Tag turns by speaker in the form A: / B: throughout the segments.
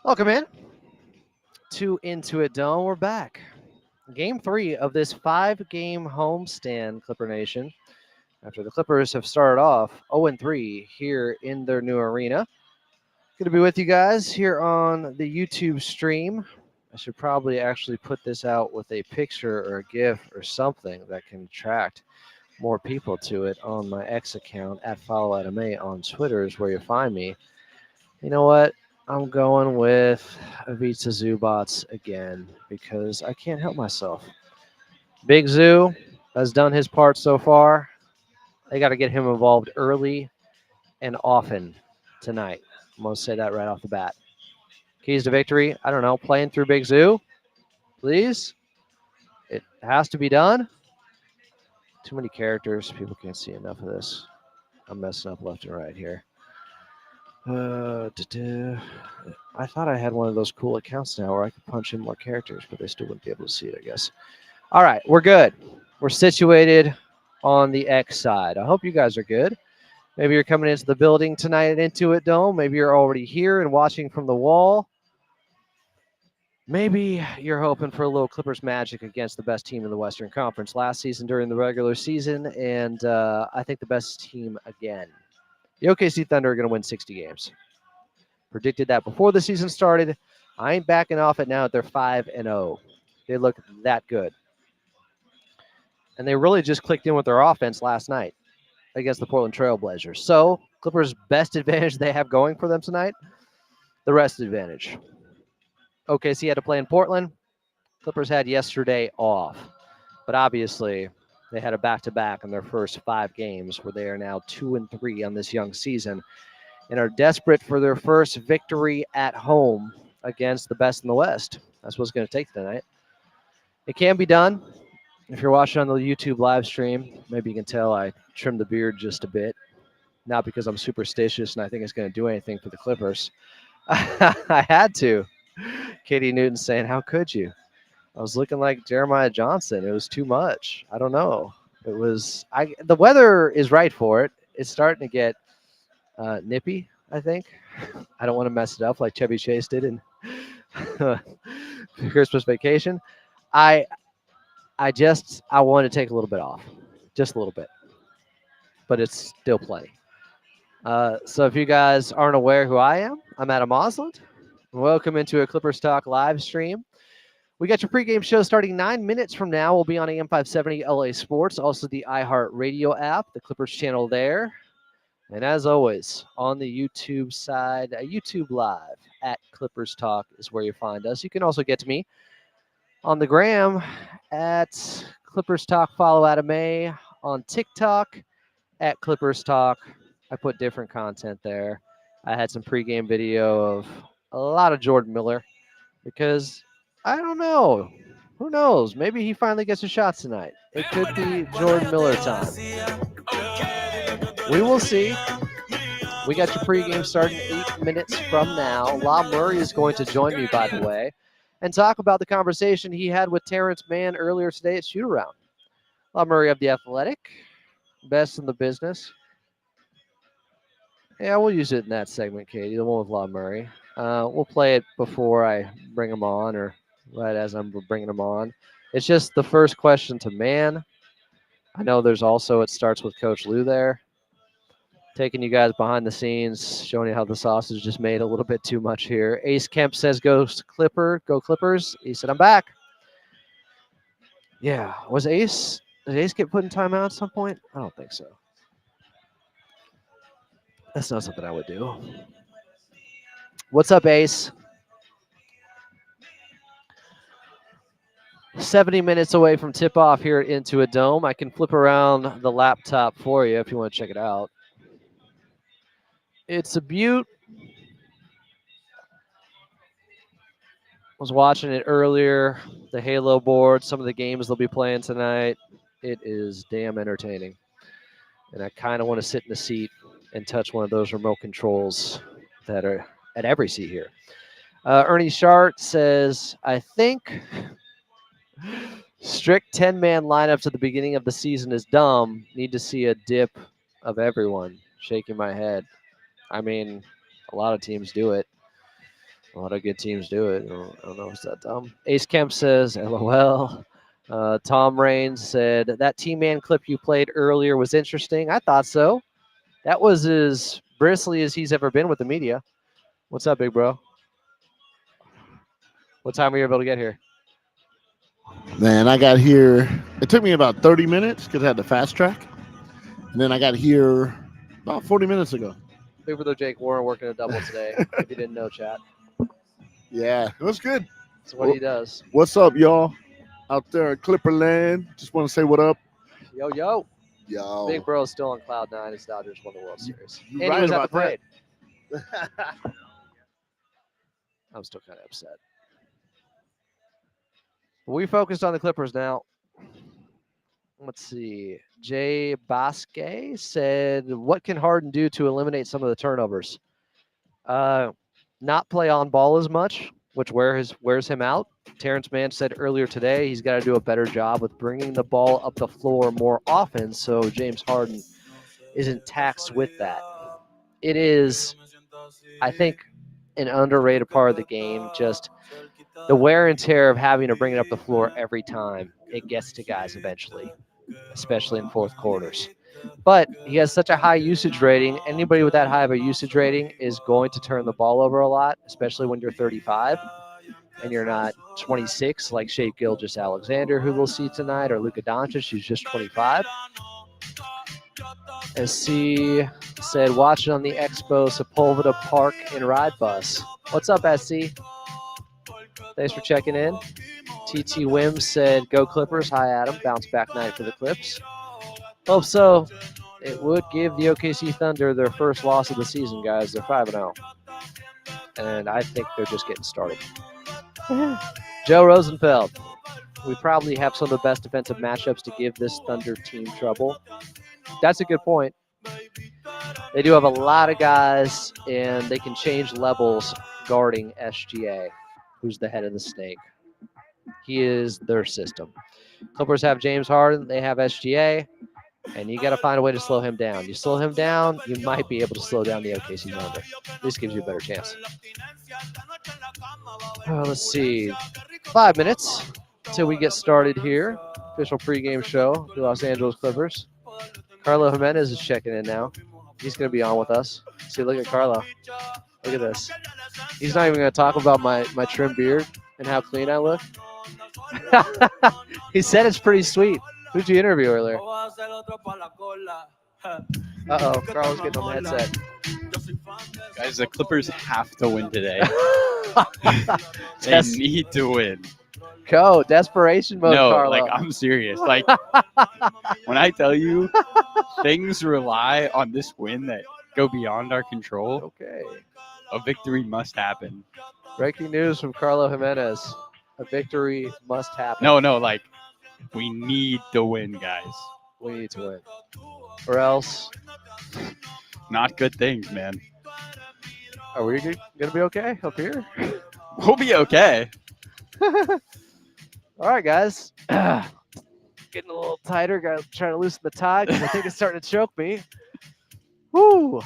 A: Welcome in to Intuit Dome. We're back. Game 3 of this 5-game homestand, Clipper Nation. After the Clippers have started off 0-3 here in their new arena. Good to be with you guys here on the YouTube stream. I should probably actually put this out with a picture or a GIF or something that can attract more people to it on my X account at FollowAdamA on Twitter is where you find me. You know what? I'm going with Ivica Zubac again because I can't help myself. Big Zoo has done his part so far. They got to get him involved early and often tonight. I'm going to say that right off the bat. Keys to victory, I don't know, playing through Big Zoo, please. It has to be done. Too many characters. People can't see enough of this. I'm messing up left and right here. I thought I had one of those cool accounts now where I could punch in more characters, but they still wouldn't be able to see it, I guess. All right, we're good. We're situated on the X side. I hope you guys are good. Maybe you're coming into the building tonight at Intuit Dome. Maybe you're already here and watching from the wall. Maybe you're hoping for a little Clippers magic against the best team in the Western Conference last season during the regular season, and I think the best team again. The OKC Thunder are going to win 60 games. Predicted that before the season started. I ain't backing off it now that they're 5-0. They look that good. And they really just clicked in with their offense last night against the Portland Trail Blazers. So, Clippers' best advantage they have going for them tonight, the rest advantage. OKC had to play in Portland. Clippers had yesterday off. But obviously, they had a back-to-back in their first 5 games where they are now 2-3 on this young season and are desperate for their first victory at home against the best in the West. That's what it's going to take tonight. It can be done. If you're watching on the YouTube live stream, maybe you can tell I trimmed the beard just a bit. Not because I'm superstitious and I think it's going to do anything for the Clippers. I had to. Katie Newton saying, how could you? I was looking like Jeremiah Johnson. It was too much. I don't know. It was. The weather is right for it. It's starting to get nippy, I think. I don't want to mess it up like Chevy Chase did in Christmas Vacation. I want to take a little bit off, just a little bit, but it's still plenty. So if you guys aren't aware who I am, I'm Adam Osland. Welcome into a Clippers Talk live stream. We got your pregame show starting 9 minutes from now. We'll be on AM 570 LA Sports, also the iHeartRadio app, the Clippers channel there. And as always, on the YouTube side, YouTube Live at Clippers Talk is where you find us. You can also get to me on the gram at Clippers Talk. Follow AdamA on TikTok at Clippers Talk. I put different content there. I had some pregame video of a lot of Jordan Miller because I don't know. Who knows? Maybe he finally gets a shot tonight. It could be Jordan Miller time. We will see. We got your pregame starting 8 minutes from now. La Murray is going to join me, by the way, and talk about the conversation he had with Terrence Mann earlier today at shoot-around. La Murray of The Athletic, best in the business. Yeah, we'll use it in that segment, Katie, the one with La Murray. We'll play it before I bring him on or right as I'm bringing him on. It's just the first question to Mann. I know there's also, it starts with Coach Lou there. Taking you guys behind the scenes, showing you how the sausage just made a little bit too much here. Ace Kemp says, go Clippers. He said, I'm back. Yeah, did Ace get put in timeout at some point? I don't think so. That's not something I would do. What's up, Ace? 70 minutes away from tip-off here at Intuit Dome. I can flip around the laptop for you if you want to check it out. It's a beaut. Was watching it earlier, the Halo board, some of the games they'll be playing tonight. It is damn entertaining. And I kind of want to sit in the seat and touch one of those remote controls that are at every seat here. Ernie Shart says, I think strict 10-man lineups at the beginning of the season is dumb. Need to see a dip of everyone. Shaking my head. I mean, a lot of teams do it. A lot of good teams do it. I don't know if it's that dumb. Ace Kemp says, LOL. Tom Raines said, that T-Man clip you played earlier was interesting. I thought so. That was as bristly as he's ever been with the media. What's up, big bro? What time were you able to get here?
B: Man, I got here. It took me about 30 minutes because I had the fast track. And then I got here about 40 minutes ago.
A: Big brother Jake Warren working a double today, if you didn't know, chat.
B: Yeah, it was good.
A: That's what he does.
B: What's up, y'all? Out there in Clipperland. Just want to say what up.
A: Yo, yo.
B: Yo.
A: Big bro's still on cloud nine as Dodgers won the World Series.
B: You
A: And
B: right
A: he was at the
B: about that.
A: parade. I'm still kind of upset. But we focused on the Clippers now. Let's see. Jay Basque said, what can Harden do to eliminate some of the turnovers? Not play on ball as much, which wears him out. Terrence Mann said earlier today he's got to do a better job with bringing the ball up the floor more often so James Harden isn't taxed with that. It is, I think, an underrated part of the game, just the wear and tear of having to bring it up the floor every time it gets to guys eventually, especially in fourth quarters. But he has such a high usage rating. Anybody with that high of a usage rating is going to turn the ball over a lot, especially when you're 35 and you're not 26 like Shea Gilgeous-Alexander, who we'll see tonight, or Luka Doncic, who's just 25. SC said, watching on the Expo Sepulveda Park in Ride Bus. What's up, SC? Thanks for checking in. TT Wim said, go Clippers. Hi, Adam. Bounce back night for the Clips. Hope so. It would give the OKC Thunder their first loss of the season, guys. They're 5-0. And I think they're just getting started. Joe Rosenfeld. We probably have some of the best defensive matchups to give this Thunder team trouble. That's a good point. They do have a lot of guys, and they can change levels guarding SGA, who's the head of the snake. He is their system. Clippers have James Harden. They have SGA. And you got to find a way to slow him down. You slow him down, you might be able to slow down the OKC Thunder. This gives you a better chance. Let's see. 5 minutes until we get started here. Official pregame show, the Los Angeles Clippers. Carlo Jimenez is checking in now. He's going to be on with us. See, look at Carlo. Look at this. He's not even going to talk about my trim beard and how clean I look. He said it's pretty sweet. Who'd you interview earlier? Uh-oh, Carlos getting on the headset.
C: Guys, the Clippers have to win today. They need to win.
A: Go, desperation mode,
C: No,
A: Carlo.
C: like, I'm serious. Like, when I tell you things rely on this win that go beyond our control,
A: Okay.
C: a victory must happen.
A: Breaking news from Carlo Jimenez. A victory must happen.
C: No, like, we need to win, guys.
A: We need to win. Or else,
C: Not good things, man.
A: are we going to be okay up here?
C: We'll be okay.
A: All right, guys. Getting a little tighter. Got to try to loosen the tie because I think it's starting to choke me. Woo!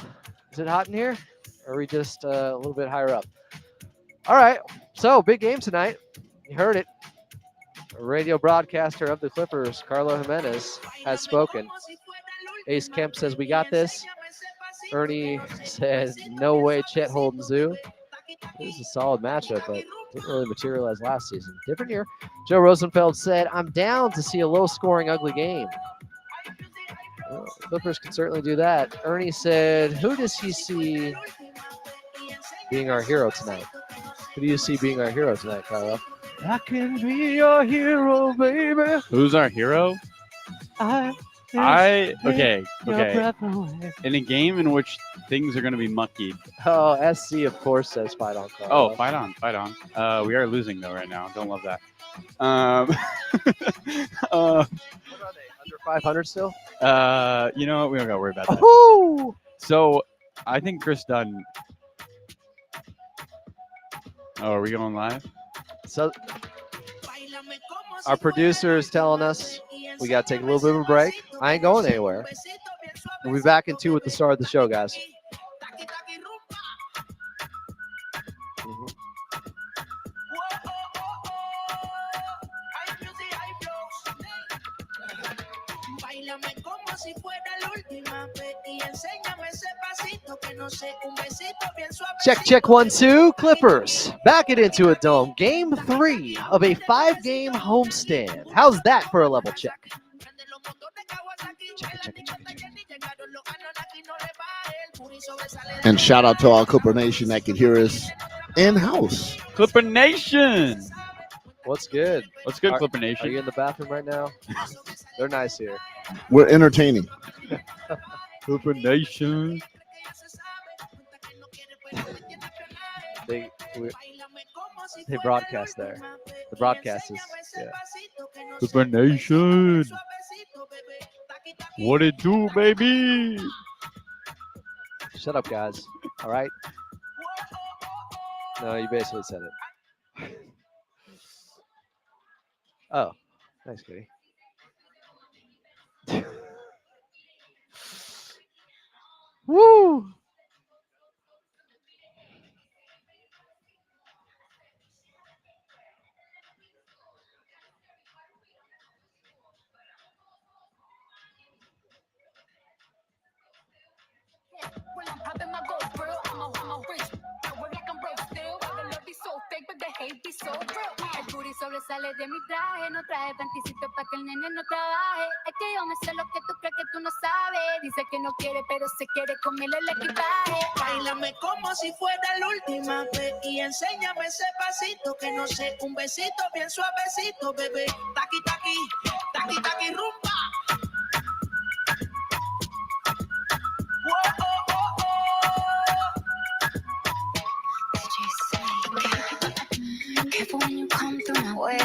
A: Is it hot in here? Or are we just a little bit higher up? All right. So, big game tonight. You heard it. A radio broadcaster of the Clippers, Carlo Jimenez, has spoken. Ace Kemp says, we got this. Ernie says, no way Chet holding Zoo. This is a solid matchup, but didn't really materialize last season. Different year. Joe Rosenfeld said, I'm down to see a low-scoring, ugly game. Well, Clippers can certainly do that. Ernie said, who does he see being our hero tonight? Who do you see being our hero tonight, Carlo? I can be your hero, baby.
C: Who's our hero? Okay. In a game in which things are going to be mucky.
A: Oh, SC, of course, says fight on, Carlo.
C: Oh, fight on. We are losing, though, right now. Don't love that.
A: What are they, under 500 still?
C: You know what? We don't got to worry about that.
A: Woo!
C: So, I think Chris Dunn. Oh, are we going live?
A: So, our producer is telling us we got to take a little bit of a break. I ain't going anywhere. We'll be back in 2 with the start of the show, guys. Check 1-2. Clippers back it into a dome. Game 3 of a 5-game homestand. How's that for a level check? Check it.
B: And shout out to all Clipper Nation that can hear us in-house.
C: Clipper Nation.
A: What's good?
C: What's good, Clipper
A: Are
C: Nation?
A: you in the bathroom right now? They're nice here.
B: We're entertaining.
C: Clipper Nation.
A: They broadcast there. The broadcast is, yeah.
C: Clipper Nation. What it do, baby?
A: Shut up, guys. All right? No, you basically said it. Oh, thanks, Kitty. Woo!
D: Sobresale de mi traje, no traje panticito para que el nene no trabaje. Es que yo me sé lo que tú crees que tú no sabes. Dice que no quiere, pero se quiere comerle el equipaje. Báilame como si fuera la última vez y enséñame ese pasito que no sé, un besito bien suavecito, bebé. Taqui, taqui, taqui, taqui, rumba.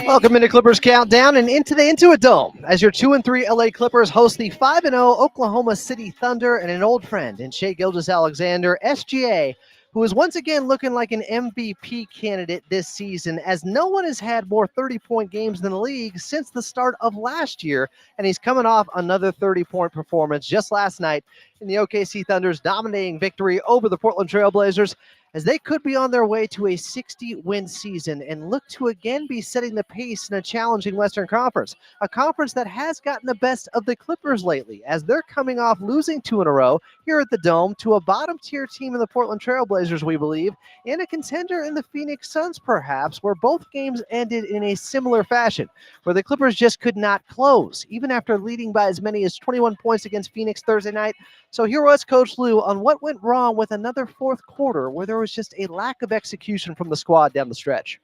A: Welcome into Clippers Countdown and into the Intuit Dome as your 2-3 LA Clippers host the 5-0 Oklahoma City Thunder and an old friend in Shai Gilgeous-Alexander, SGA, who is once again looking like an MVP candidate this season, as no one has had more 30-point games in the league since the start of last year, and he's coming off another 30-point performance just last night in the OKC Thunder's dominating victory over the Portland Trail Blazers, as they could be on their way to a 60-win season and look to again be setting the pace in a challenging Western Conference, a conference that has gotten the best of the Clippers lately, as they're coming off losing 2 in a row here at the Dome to a bottom-tier team in the Portland Trail Blazers, we believe, and a contender in the Phoenix Suns, perhaps, where both games ended in a similar fashion, where the Clippers just could not close, even after leading by as many as 21 points against Phoenix Thursday night. So here was Coach Lue on what went wrong with another fourth quarter where there was just a lack of execution from the squad down the stretch.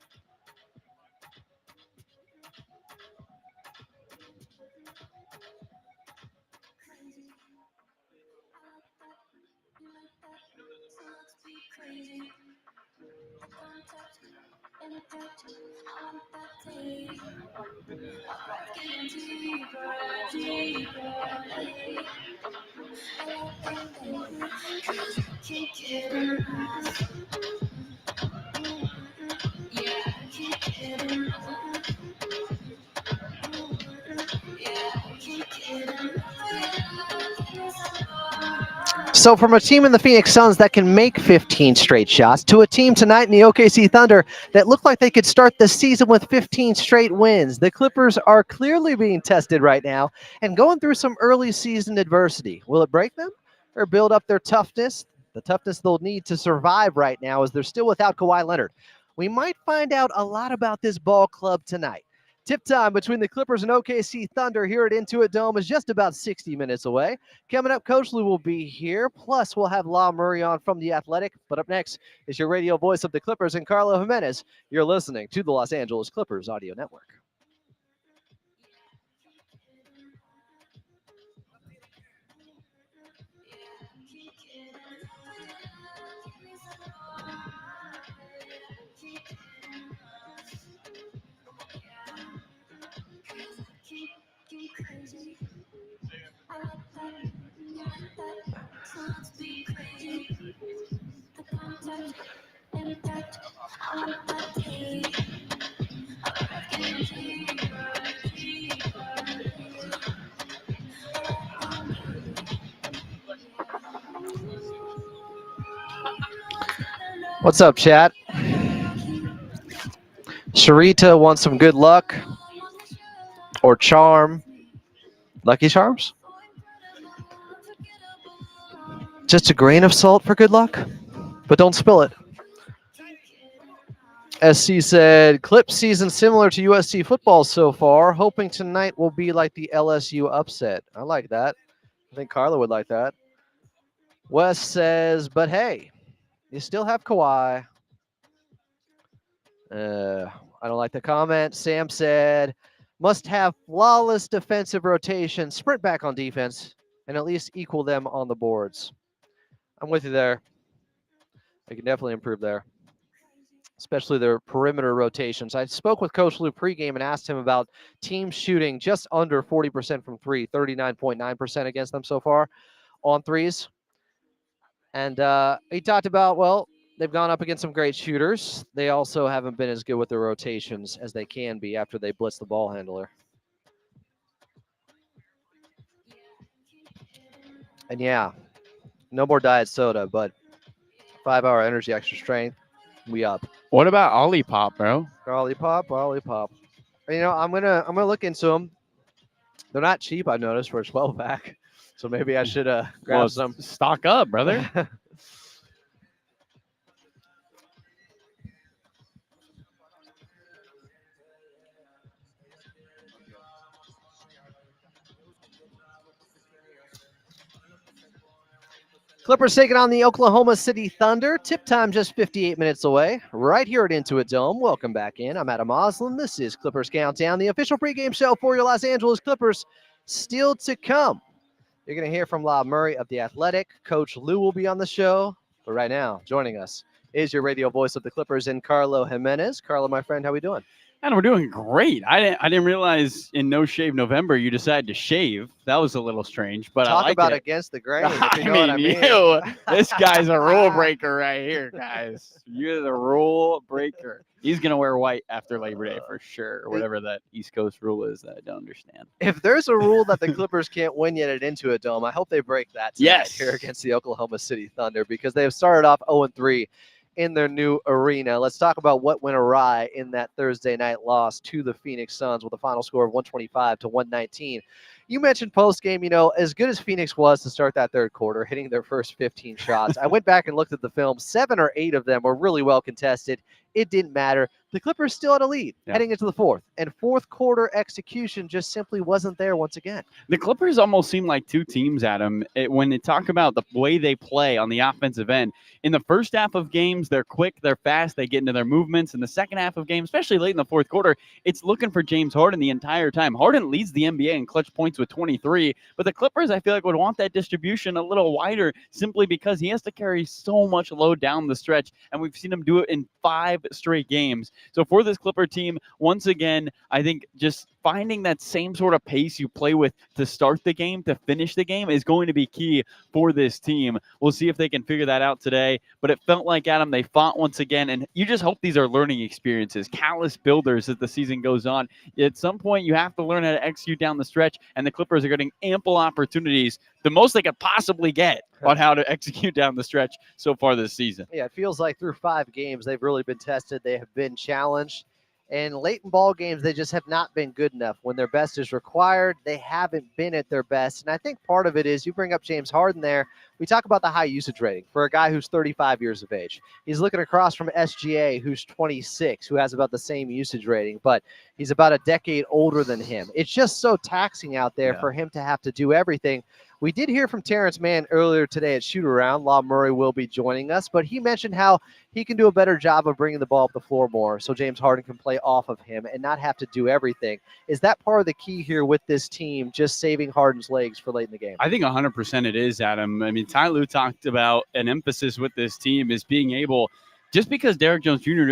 A: So from a team in the Phoenix Suns that can make 15 straight shots to a team tonight in the OKC Thunder that looked like they could start the season with 15 straight wins, the Clippers are clearly being tested right now and going through some early season adversity. Will it break them or build up their toughness? The toughness they'll need to survive right now as they're still without Kawhi Leonard. We might find out a lot about this ball club tonight. Tip time between the Clippers and OKC Thunder here at Intuit Dome is just about 60 minutes away. Coming up, Coach Lue will be here. Plus, we'll have La Murray on from The Athletic. But up next is your radio voice of the Clippers and Carlo Jimenez. You're listening to the Los Angeles Clippers Audio Network. What's up, chat? Sharita wants some good luck or charm. Lucky Charms? Just a grain of salt for good luck, but don't spill it. SC said, Clip season similar to USC football so far. Hoping tonight will be like the LSU upset. I like that. I think Carlo would like that. Wes says, but hey, you still have Kawhi. I don't like the comment. Sam said, must have flawless defensive rotation, sprint back on defense, and at least equal them on the boards. I'm with you there. They can definitely improve there, especially their perimeter rotations. I spoke with Coach Lou pregame and asked him about teams shooting just under 40% from three, 39.9% against them so far on threes. And he talked about, well, they've gone up against some great shooters. They also haven't been as good with their rotations as they can be after they blitz the ball handler. And yeah, no more diet soda, but 5-hour energy, extra strength, we up.
C: What about Olipop, bro?
A: Olipop. You know, I'm gonna look into them. They're not cheap, I noticed, for a 12-pack. So maybe I should grab some.
C: Stock up, brother.
A: Clippers taking on the Oklahoma City Thunder. Tip time just 58 minutes away, right here at Intuit Dome. Welcome back in. I'm Adam Oslin. This is Clippers Countdown, the official pregame show for your Los Angeles Clippers. Still to come, you're going to hear from Lob Murray of The Athletic. Coach Lou will be on the show. But right now, joining us is your radio voice of the Clippers and Carlo Jimenez. Carlo, my friend, how we doing?
C: And we're doing great. I didn't realize in No Shave November you decided to shave. That was a little strange, but
A: talk
C: I like
A: about
C: it.
A: Against the grain.
C: This guy's a rule breaker right here, guys. You're the rule breaker. He's gonna wear white after Labor Day for sure, or whatever that East Coast rule is that I don't understand.
A: If there's a rule that the Clippers can't win yet at Intuit Dome, I hope they break that tonight here against the Oklahoma City Thunder, because they have started off 0-3 in their new arena. Let's talk about what went awry in that Thursday night loss to the Phoenix Suns with a final score of 125-119. You mentioned post-game, you know, as good as Phoenix was to start that third quarter, hitting their first 15 shots. I went back and looked at the film. 7 or 8 of them were really well contested. It didn't matter. The Clippers still had a lead heading into the fourth, and fourth quarter execution just simply wasn't there once again.
C: The Clippers almost seem like two teams, Adam, when they talk about the way they play on the offensive end. In the first half of games, they're quick, they're fast, they get into their movements. In the second half of games, especially late in the fourth quarter, it's looking for James Harden the entire time. Harden leads the NBA in clutch points with 23, but the Clippers, I feel like, would want that distribution a little wider simply because he has to carry so much load down the stretch, and we've seen him do it in 5 straight games. So for this Clipper team, once again, I think just finding that same sort of pace you play with to start the game, to finish the game, is going to be key for this team. We'll see if they can figure that out today. But it felt like, Adam, they fought once again, and you just hope these are learning experiences, callous builders as the season goes on. At some point, you have to learn how to execute down the stretch, and the Clippers are getting ample opportunities, the most they could possibly get, on how to execute down the stretch so far this season.
A: Yeah, it feels like through 5 games, they've really been tested. They have been challenged. And late in ball games, they just have not been good enough. When their best is required, they haven't been at their best. And I think part of it is, you bring up James Harden there. We talk about the high usage rating for a guy who's 35 years of age. He's looking across from SGA, who's 26, who has about the same usage rating, but he's about a decade older than him. It's just so taxing out there for him to have to do everything. We did hear from Terrence Mann earlier today at Shoot Around. Lob Murray will be joining us, but he mentioned how he can do a better job of bringing the ball up the floor more so James Harden can play off of him and not have to do everything. Is that part of the key here with this team, just saving Harden's legs for late in the game?
C: I think 100% it is, Adam. I mean, Ty Lue talked about an emphasis with this team is being able, just because Derrick Jones Jr.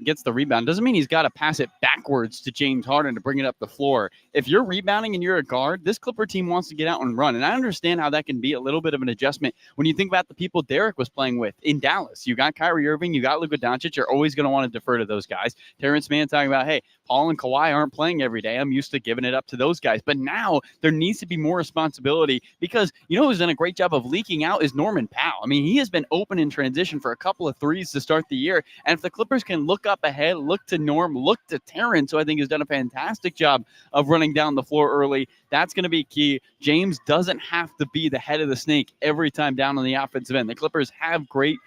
C: gets the rebound doesn't mean he's got to pass it backwards to James Harden to bring it up the floor. If you're rebounding and you're a guard, this Clipper team wants to get out and run. And I understand how that can be a little bit of an adjustment when you think about the people Derrick was playing with in Dallas. You got Kyrie Irving, you got Luka Doncic. You're always going to want to defer to those guys. Terrence Mann talking about, hey, Paul and Kawhi aren't playing every day. I'm used to giving it up to those guys. But now there needs to be more responsibility, because you know who's done a great job of leaking out is Norman Powell. I mean, he has been open in transition for a couple of threes to start start the year. And if the Clippers can look up ahead, look to Norm, look to Terrence, who I think has done a fantastic job of running down the floor early, that's going to be key. James doesn't have to be the head of the snake every time down on the offensive end. The Clippers have great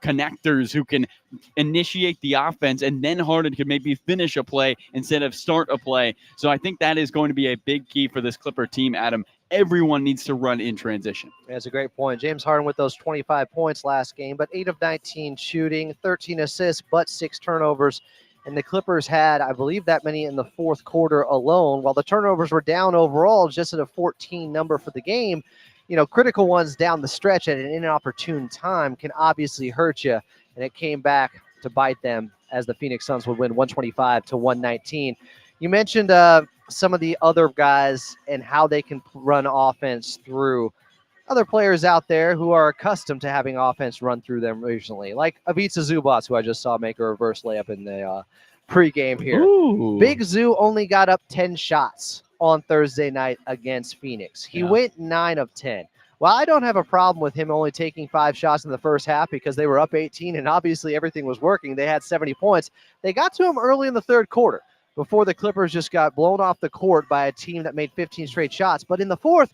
C: connectors who can initiate the offense, and then Harden can maybe finish a play instead of start a play. So I think that is going to be a big key for this Clipper team, Adam. Everyone needs to run in transition.
A: That's a great point. James Harden with those 25 points last game, but 8 of 19 shooting, 13 assists, but 6 turnovers. And the Clippers had, I believe, that many in the fourth quarter alone. While the turnovers were down overall, just at a 14 number for the game, critical ones down the stretch at an inopportune time can obviously hurt you. And it came back to bite them as the Phoenix Suns would win 125-119. You mentioned some of the other guys and how they can run offense through other players out there who are accustomed to having offense run through them recently, like Ivica Zubac, who I just saw make a reverse layup in the pregame here.
C: Ooh.
A: Big Zoo only got up 10 shots on Thursday night against Phoenix. He went 9 of 10. Well, I don't have a problem with him only taking 5 shots in the first half because they were up 18 and obviously everything was working. They had 70 points. They got to him early in the third quarter before the Clippers just got blown off the court by a team that made 15 straight shots. But in the fourth,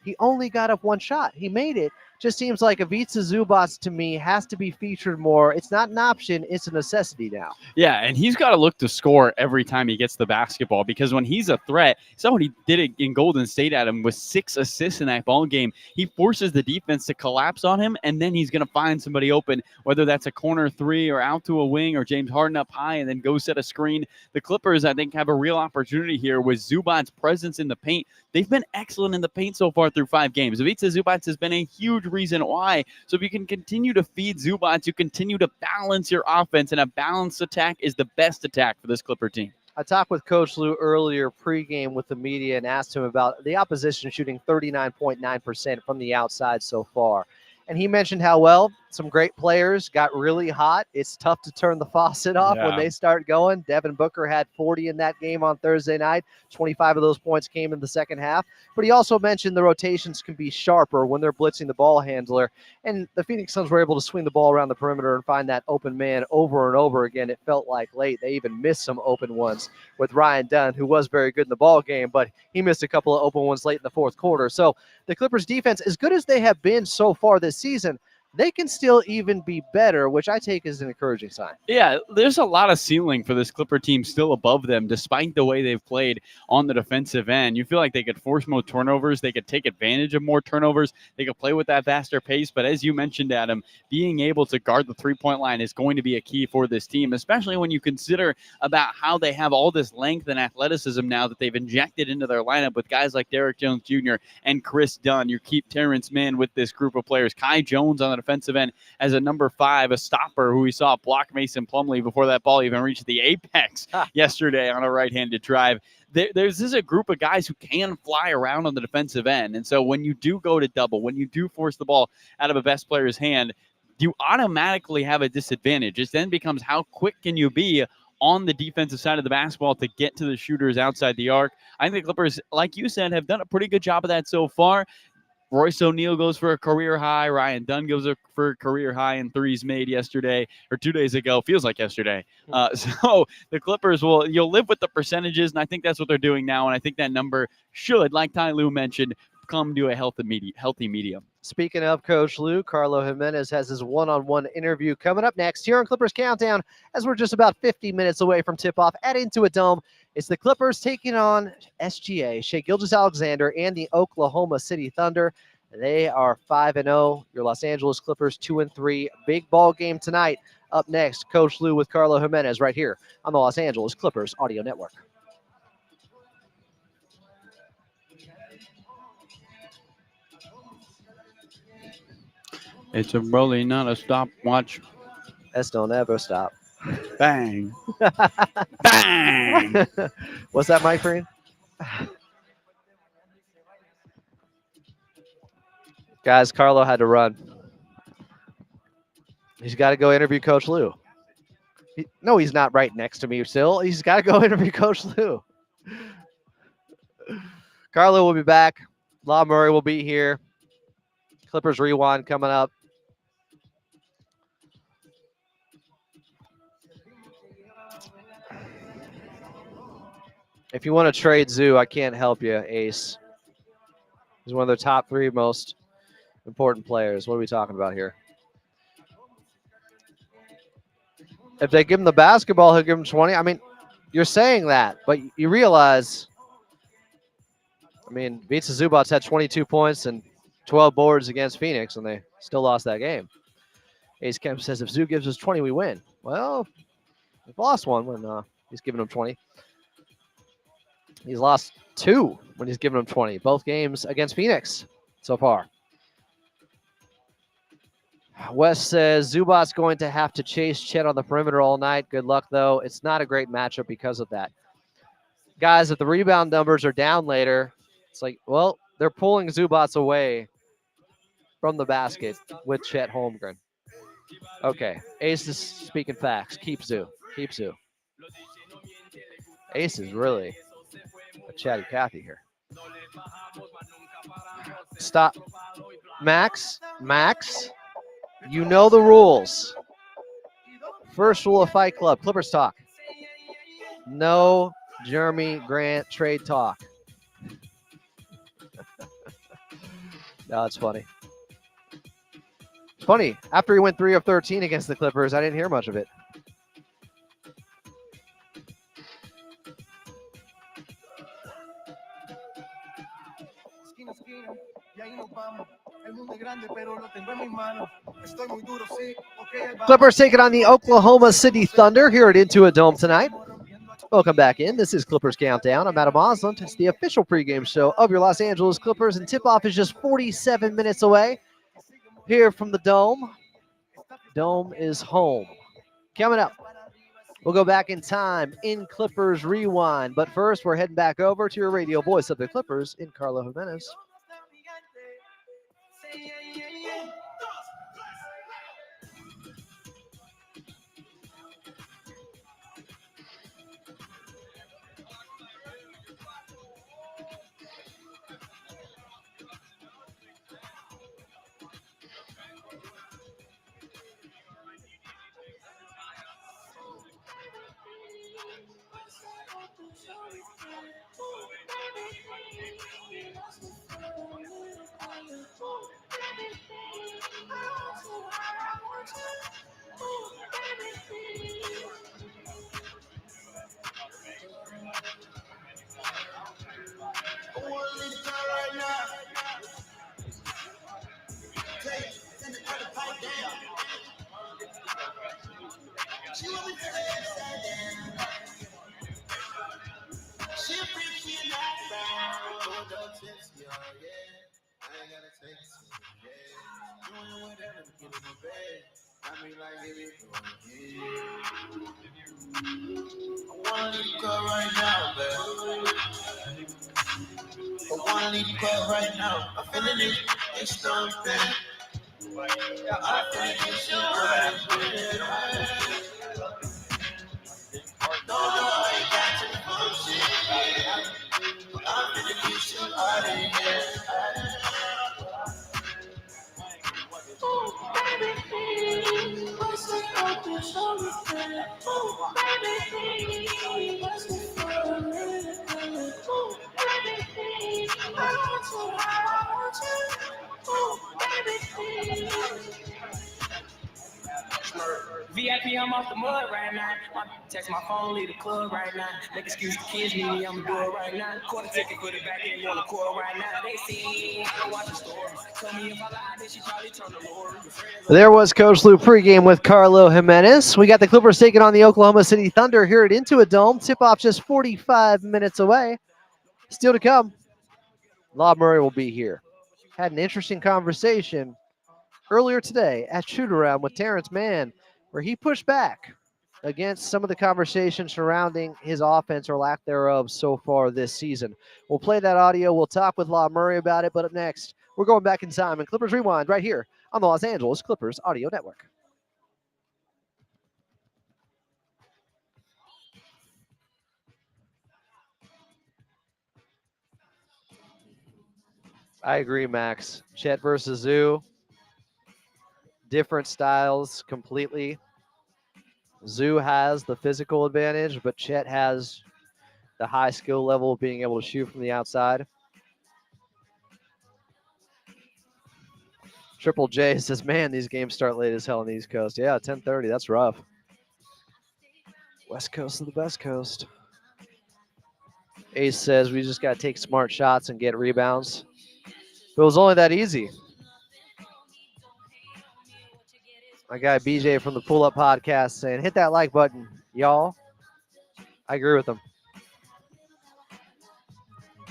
A: he only got up 1 shot. He made it. Just seems like Ivica Zubac to me has to be featured more. It's not an option, it's a necessity now.
C: Yeah, and he's got to look to score every time he gets the basketball, because when he's a threat, saw what he did it in Golden State, Adam, with 6 assists in that ball game. He forces the defense to collapse on him, and then he's going to find somebody open, whether that's a corner 3 or out to a wing or James Harden up high and then go set a screen. The Clippers, I think, have a real opportunity here with Zubac's presence in the paint. They've been excellent in the paint so far through 5 games. Ivica Zubac has been a huge reason why. So if you can continue to feed Zubac, you continue to balance your offense, and a balanced attack is the best attack for this Clipper team.
A: I talked with Coach Lou earlier pregame with the media and asked him about the opposition shooting 39.9% from the outside so far. And he mentioned how, well, some great players got really hot. It's tough to turn the faucet off when they start going. Devin Booker had 40 in that game on Thursday night. 25 of those points came in the second half. But he also mentioned the rotations can be sharper when they're blitzing the ball handler. And the Phoenix Suns were able to swing the ball around the perimeter and find that open man over and over again. It felt like late. They even missed some open ones with Ryan Dunn, who was very good in the ball game, but he missed a couple of open ones late in the fourth quarter. So the Clippers defense, as good as they have been so far this season, they can still even be better, which I take as an encouraging sign.
C: Yeah, there's a lot of ceiling for this Clipper team still above them, despite the way they've played on the defensive end. You feel like they could force more turnovers. They could take advantage of more turnovers. They could play with that faster pace. But as you mentioned, Adam, being able to guard the three-point line is going to be a key for this team, especially when you consider about how they have all this length and athleticism now that they've injected into their lineup with guys like Derrick Jones Jr. and Chris Dunn. You keep Terrence Mann with this group of players. Kai Jones on the defensive end as a number 5, a stopper who we saw block Mason Plumlee before that ball even reached the apex yesterday on a right-handed drive. This is a group of guys who can fly around on the defensive end. And so when you do go to double, when you do force the ball out of a best player's hand, you automatically have a disadvantage. It then becomes how quick can you be on the defensive side of the basketball to get to the shooters outside the arc. I think the Clippers, like you said, have done a pretty good job of that so far. Royce O'Neal goes for a career high. Ryan Dunn goes for a career high in threes made yesterday or 2 days ago. Feels like yesterday. So the Clippers you'll live with the percentages, and I think that's what they're doing now. And I think that number should, like Ty Lue mentioned, come to a healthy medium.
A: Speaking of Coach Lou, Carlo Jimenez has his one-on-one interview coming up next here on Clippers Countdown, as we're just about 50 minutes away from tip-off at Intuit Dome. It's the Clippers taking on SGA, Shai Gilgeous-Alexander, and the Oklahoma City Thunder. They are 5-0. Your Los Angeles Clippers 2-3. Big ball game tonight. Up next, Coach Lou with Carlo Jimenez right here on the Los Angeles Clippers Audio Network.
C: It's a really not a stopwatch.
A: Let's don't ever stop.
C: Bang. Bang.
A: What's that, Mike Green? Guys, Carlo had to run. He's got to go interview Coach Lou. No, he's not right next to me still. He's got to go interview Coach Lou. Carlo will be back. Law Murray will be here. Clippers Rewind coming up. If you want to trade Zoo, I can't help you, Ace. He's one of their top 3 most important players. What are we talking about here? If they give him the basketball, he'll give him 20. I mean, you're saying that, but you realize, I mean, Vitsa Zubac had 22 points and 12 boards against Phoenix, and they still lost that game. Ace Kemp says, if Zoo gives us 20, we win. Well, we've lost one when he's giving them 20. He's lost 2 when he's giving them 20. Both games against Phoenix so far. Wes says, Zubac's going to have to chase Chet on the perimeter all night. Good luck, though. It's not a great matchup because of that. Guys, if the rebound numbers are down later, it's like, well, they're pulling Zubac away from the basket with Chet Holmgren. Okay, Ace is speaking facts. Keep Zoo. Keep Zoo. Ace is really a chatty Cathy here. Stop. Max, you know the rules. First rule of Fight Club, Clippers talk. No Jeremy Grant trade talk. No, it's funny. It's funny. After he went 3 of 13 against the Clippers, I didn't hear much of it. Clippers taking on the Oklahoma City Thunder here at Intuit Dome tonight. Welcome back in. This is Clippers Countdown. I'm Adam Osland. It's the official pregame show of your Los Angeles Clippers, and tip-off is just 47 minutes away here from the Dome. Dome is home. Coming up, we'll go back in time in Clippers Rewind. But first, we're heading back over to your radio voice of the Clippers in Carlo Jimenez.
E: VIP, I'm off the mud right now. Text my phone, leave the club right now. Make excuse the kids need me, I'ma do it right now. Quarter ticket, put it back in, on the court right now. They see, I watch the story. Tell me if I lie, then she probably turn the Lord.
A: There was Coach Lou pregame with Carlo Jimenez. We got the Clippers taking on the Oklahoma City Thunder here at Intuit Dome. Tip-off just 45 minutes away. Still to come. Lob Murray will be here. Had an interesting conversation earlier today at shoot-around with Terrence Mann, where he pushed back against some of the conversation surrounding his offense or lack thereof so far this season. We'll play that audio. We'll talk with Lob Murray about it. But up next, we're going back in time in Clippers Rewind right here on the Los Angeles Clippers Audio Network. I agree, Max. Chet versus Zoo. Different styles completely. Zoo has the physical advantage, but Chet has the high skill level of being able to shoot from the outside. Triple J says, man, these games start late as hell on the East Coast. Yeah, 10:30. That's rough. West Coast of the best coast. Ace says, we just got to take smart shots and get rebounds. If it was only that easy. My guy BJ from the Pull Up Podcast saying, hit that like button, y'all. I agree with him.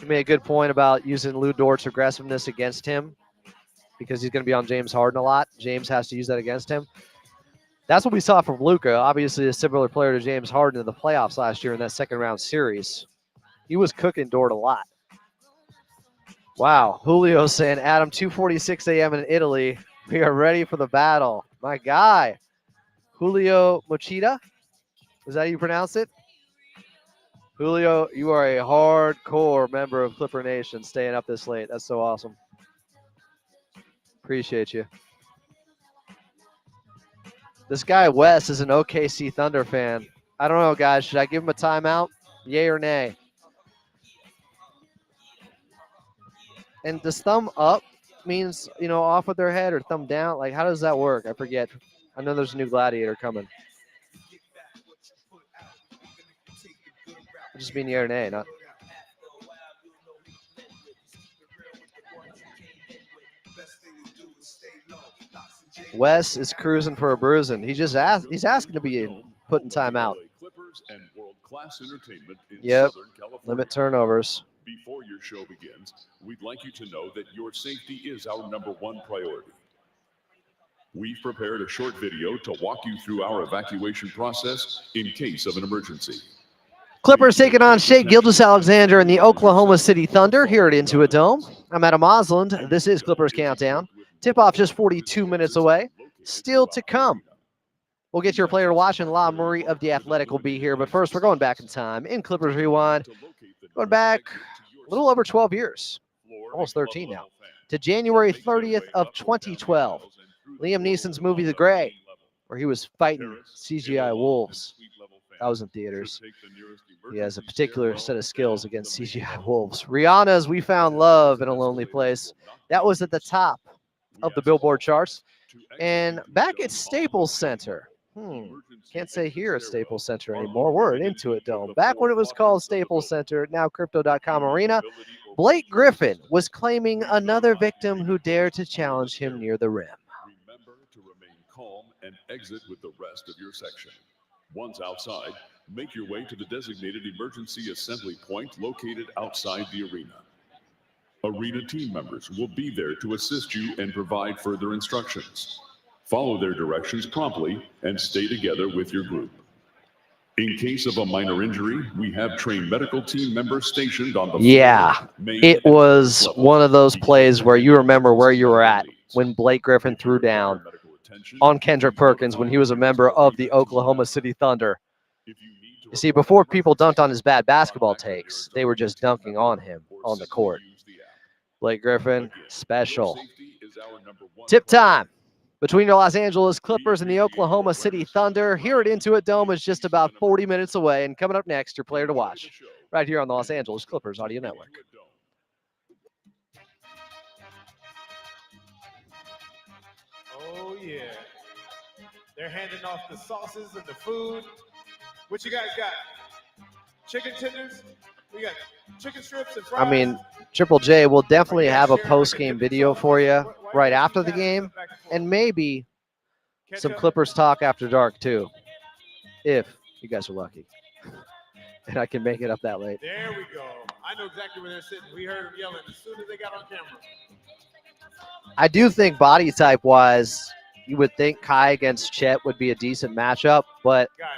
A: He made a good point about using Lou Dort's aggressiveness against him because he's going to be on James Harden a lot. James has to use that against him. That's what we saw from Luka. Obviously, a similar player to James Harden in the playoffs last year in that second round series. He was cooking Dort a lot. Wow. Julio saying, Adam, 2:46 a.m. in Italy. We are ready for the battle. My guy, Julio Mochita. Is that how you pronounce it? Julio, you are a hardcore member of Clipper Nation staying up this late. That's so awesome. Appreciate you. This guy, Wes, is an OKC Thunder fan. I don't know, guys. Should I give him a timeout? Yay or nay? And does thumb up means, off with their head or thumb down? Like, how does that work? I forget. I know there's a new gladiator coming. I just mean yay or nay, not. Wes is cruising for a bruising. He's asking to be put in timeout. Yep. Limit turnovers.
F: Before your show begins, we'd like you to know that your safety is our #1 priority. We've prepared a short video to walk you through our evacuation process in case of an emergency.
A: Clippers taking on Shai Gilgeous-Alexander and the Oklahoma City Thunder here at Intuit Dome. I'm Adam Osland. This is Clippers Countdown. Tip-off just 42 minutes away. Still to come. We'll get your player watching. La Murray of The Athletic will be here. But first, we're going back in time in Clippers Rewind. Going back a little over 12 years. Almost 13 now. To January 30th of 2012. Liam Neeson's movie The Gray, where he was fighting CGI wolves. That was in theaters. He has a particular set of skills against CGI wolves. Rihanna's We Found Love in a Lonely Place. That was at the top of the Billboard charts. And back at Staples Center. Can't say here at Staples Center anymore. We're at Intuit Dome. Back when it was called Staples Center, now Crypto.com Arena, Blake Griffin was claiming another victim who dared to challenge him near the rim.
F: Remember to remain calm and exit with the rest of your section. Once outside, make your way to the designated emergency assembly point located outside the arena. Arena team members will be there to assist you and provide further instructions. Follow their directions promptly and stay together with your group. In case of a minor injury, we have trained medical team members stationed on the floor.
A: It was one of those plays where you remember where you were at when Blake Griffin threw down on Kendrick Perkins when he was a member of the Oklahoma City Thunder. You see, before people dunked on his bad basketball takes, they were just dunking on him on the court. Blake Griffin, special. Tip time between your Los Angeles Clippers and the Oklahoma City Thunder. Here at Intuit Dome is just about 40 minutes away. And coming up next, your player to watch right here on the Los Angeles Clippers Audio Network.
G: Oh, yeah. They're handing off the sauces and the food. What you guys got? Chicken tenders? We got chicken strips and fries.
A: I mean, Triple J will definitely have a post-game video for you right after the game, and maybe some Clippers talk after dark too, if you guys are lucky. And I can make it up that late.
G: There we go. I know exactly where they're sitting. We heard them yelling as soon as they got on camera.
A: I do think body type-wise, you would think Kai against Chet would be a decent matchup, but
G: guys,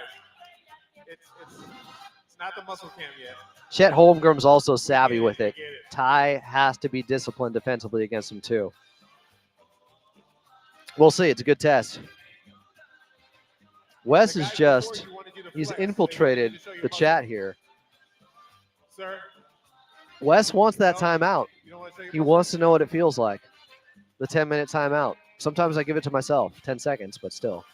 G: it's not the muscle cam yet.
A: Chet Holmgren's also savvy with it. Ty has to be disciplined defensively against him too. We'll see. It's a good test. Wes is just, he's infiltrated the chat here.
G: Sir?
A: Wes wants that timeout. He wants to know what it feels like. The 10-minute timeout. Sometimes I give it to myself, 10 seconds, but still.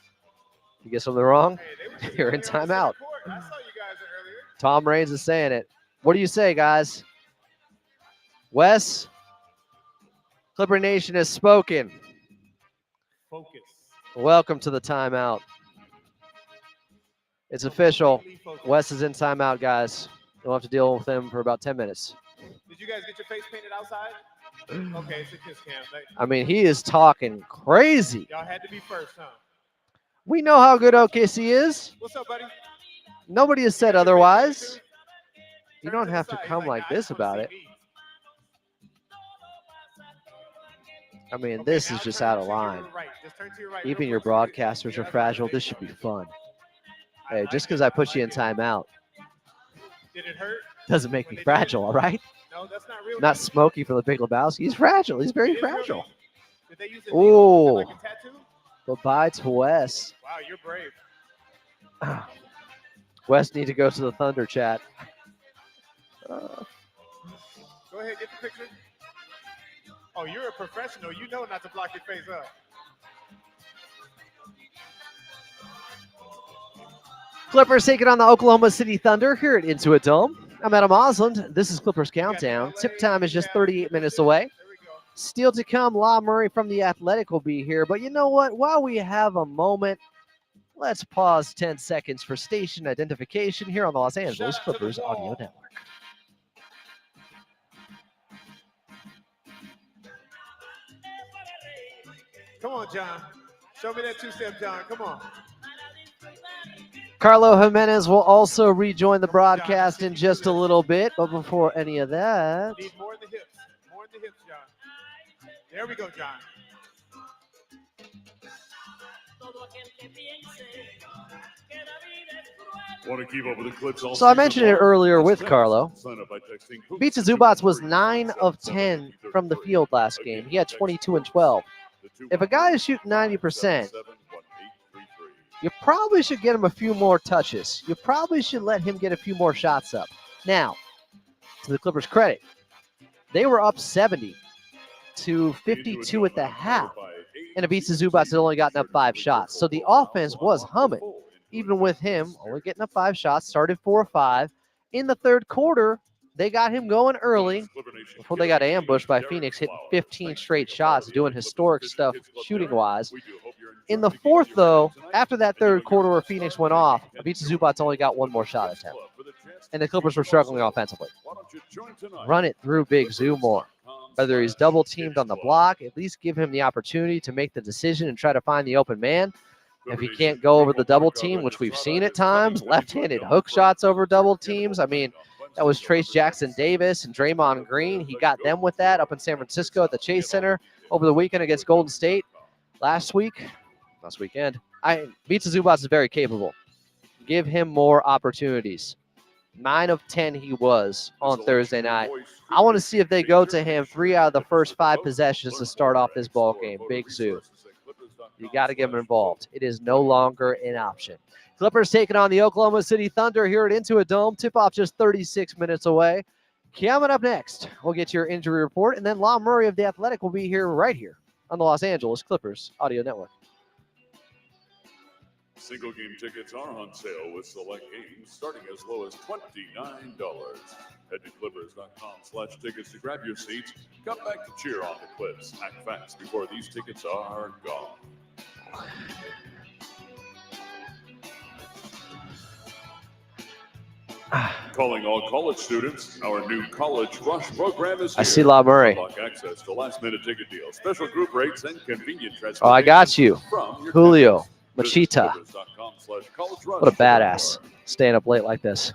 A: You get something wrong?
G: Hey, they were just
A: You're
G: down
A: in
G: here on the
A: timeout.
G: center court. I saw you guys earlier.
A: Tom Raines is saying it. What do you say, guys? Wes, Clipper Nation has spoken.
G: Focus.
A: Welcome to the timeout. It's official.
G: Completely focused.
A: Wes is in timeout, guys. You'll have to deal with him for about 10 minutes.
G: Did you guys get your face painted outside? Okay, it's a kiss cam.
A: I mean, he is talking crazy.
G: Y'all had to be first, huh?
A: We know how good OKC is.
G: What's up, buddy?
A: Nobody has said
G: You got your face
A: otherwise.
G: painted too?
A: You
G: Turn
A: don't
G: the
A: have to
G: side. He's
A: come like
G: "Nah, I
A: this
G: just wanna
A: about
G: see
A: it.
G: me."
A: I mean,
G: Okay,
A: this
G: now
A: is just
G: turn
A: out of
G: to your
A: line.
G: right. Just turn to your right real
A: Even your
G: quick.
A: broadcasters
G: Yeah,
A: are
G: that's
A: fragile.
G: what
A: This
G: it
A: should be
G: is.
A: fun.
G: I
A: Hey,
G: like
A: just
G: it.
A: because I
G: I
A: put you in
G: like it.
A: timeout
G: Did it hurt?
A: doesn't make
G: When
A: me
G: they did it?
A: fragile, all right?
G: No, that's not real.
A: Not
G: neat.
A: Smokey from the Big Lebowski. He's fragile. He's very
G: It is real
A: fragile.
G: neat. Did they use a needle?
A: Ooh.
G: Like a tattoo?
A: Goodbye to Wes.
G: Wow, you're brave.
A: Wes need to go to the Thunder chat.
G: Go ahead, get the picture. Oh, you're a professional. You know not to block your face up.
A: Clippers taking on the Oklahoma City Thunder here at Intuit Dome. I'm Adam Osland. This is Clippers Countdown. Tip time is just 38 minutes away.
G: There we go.
A: Still to come, La Murray from The Athletic will be here. But you know what? While we have a moment, let's pause 10 seconds for station identification here on the Los Angeles
G: Shout out to the
A: Clippers Audio
G: wall.
A: Network.
G: Come on, John. Show me that two-step, John. Come on.
A: Carlo Jimenez will also rejoin the broadcast in just a little bit. But before any of that,
G: Need more in the hips. More in the hips, John. There we go, John.
F: Want to keep up with the clips all
A: So I
F: season
A: mentioned it
F: long?
A: earlier
F: That's
A: with
F: tennis.
A: Carlo.
F: Sign up by texting Hoops
A: Beats
F: to
A: Zubac was
F: 213
A: 9 of 10 from the field last game. He had 22 and 12. If a guy is shooting 90%, you probably should get him a few more touches. You probably should let him get a few more shots up. Now, to the Clippers' credit, they were up 70 to 52 at the half. And Ivica Zubac had only gotten up 5 shots. So the offense was humming. Even with him only getting up 5 shots, started 4 or 5. In the third quarter, they got him going early before they got ambushed by Phoenix, hitting 15 straight shots, doing historic stuff shooting-wise. In the fourth, though, after that third quarter where Phoenix went off, Ivica Zubac only got 1 more shot attempt. And the Clippers were struggling offensively. Run it through Big Zoo more. Whether he's double-teamed on the block, at least give him the opportunity to make the decision and try to find the open man. If he can't go over the double team, which we've seen at times, left-handed hook shots over double teams. I mean, that was Trace Jackson Davis and Draymond Green. He got them with that up in San Francisco at the Chase Center over the weekend against Golden State. Last weekend, Ivica Zubac is very capable. Give him more opportunities. 9 of 10 he was on Thursday night. I want to see if they go to him 3 out of the first 5 possessions to start off this ball game. Big Zoo. You got to get him involved. It is no longer an option. Clippers taking on the Oklahoma City Thunder here at Intuit Dome. Tip-off just 36 minutes away. Coming up next, we'll get your injury report, and then La Murray of The Athletic will be here right here on the Los Angeles Clippers Audio Network.
F: Single game tickets are on sale with select games starting as low as $29. Head to clippers.com/tickets to grab your seats. Come back to cheer on the Clips. Act fast before these tickets are gone. Calling all college students, our new College Rush program is here.
A: I see La Murray.
F: Unlock access to last-minute ticket deals, special group rates, and convenient transportation.
A: Oh, I got you.
F: from your
A: Julio
F: campus.
A: Machita.
F: Visit clippers.com/collegerush
A: What a
F: for more.
A: badass. Staying up late like this.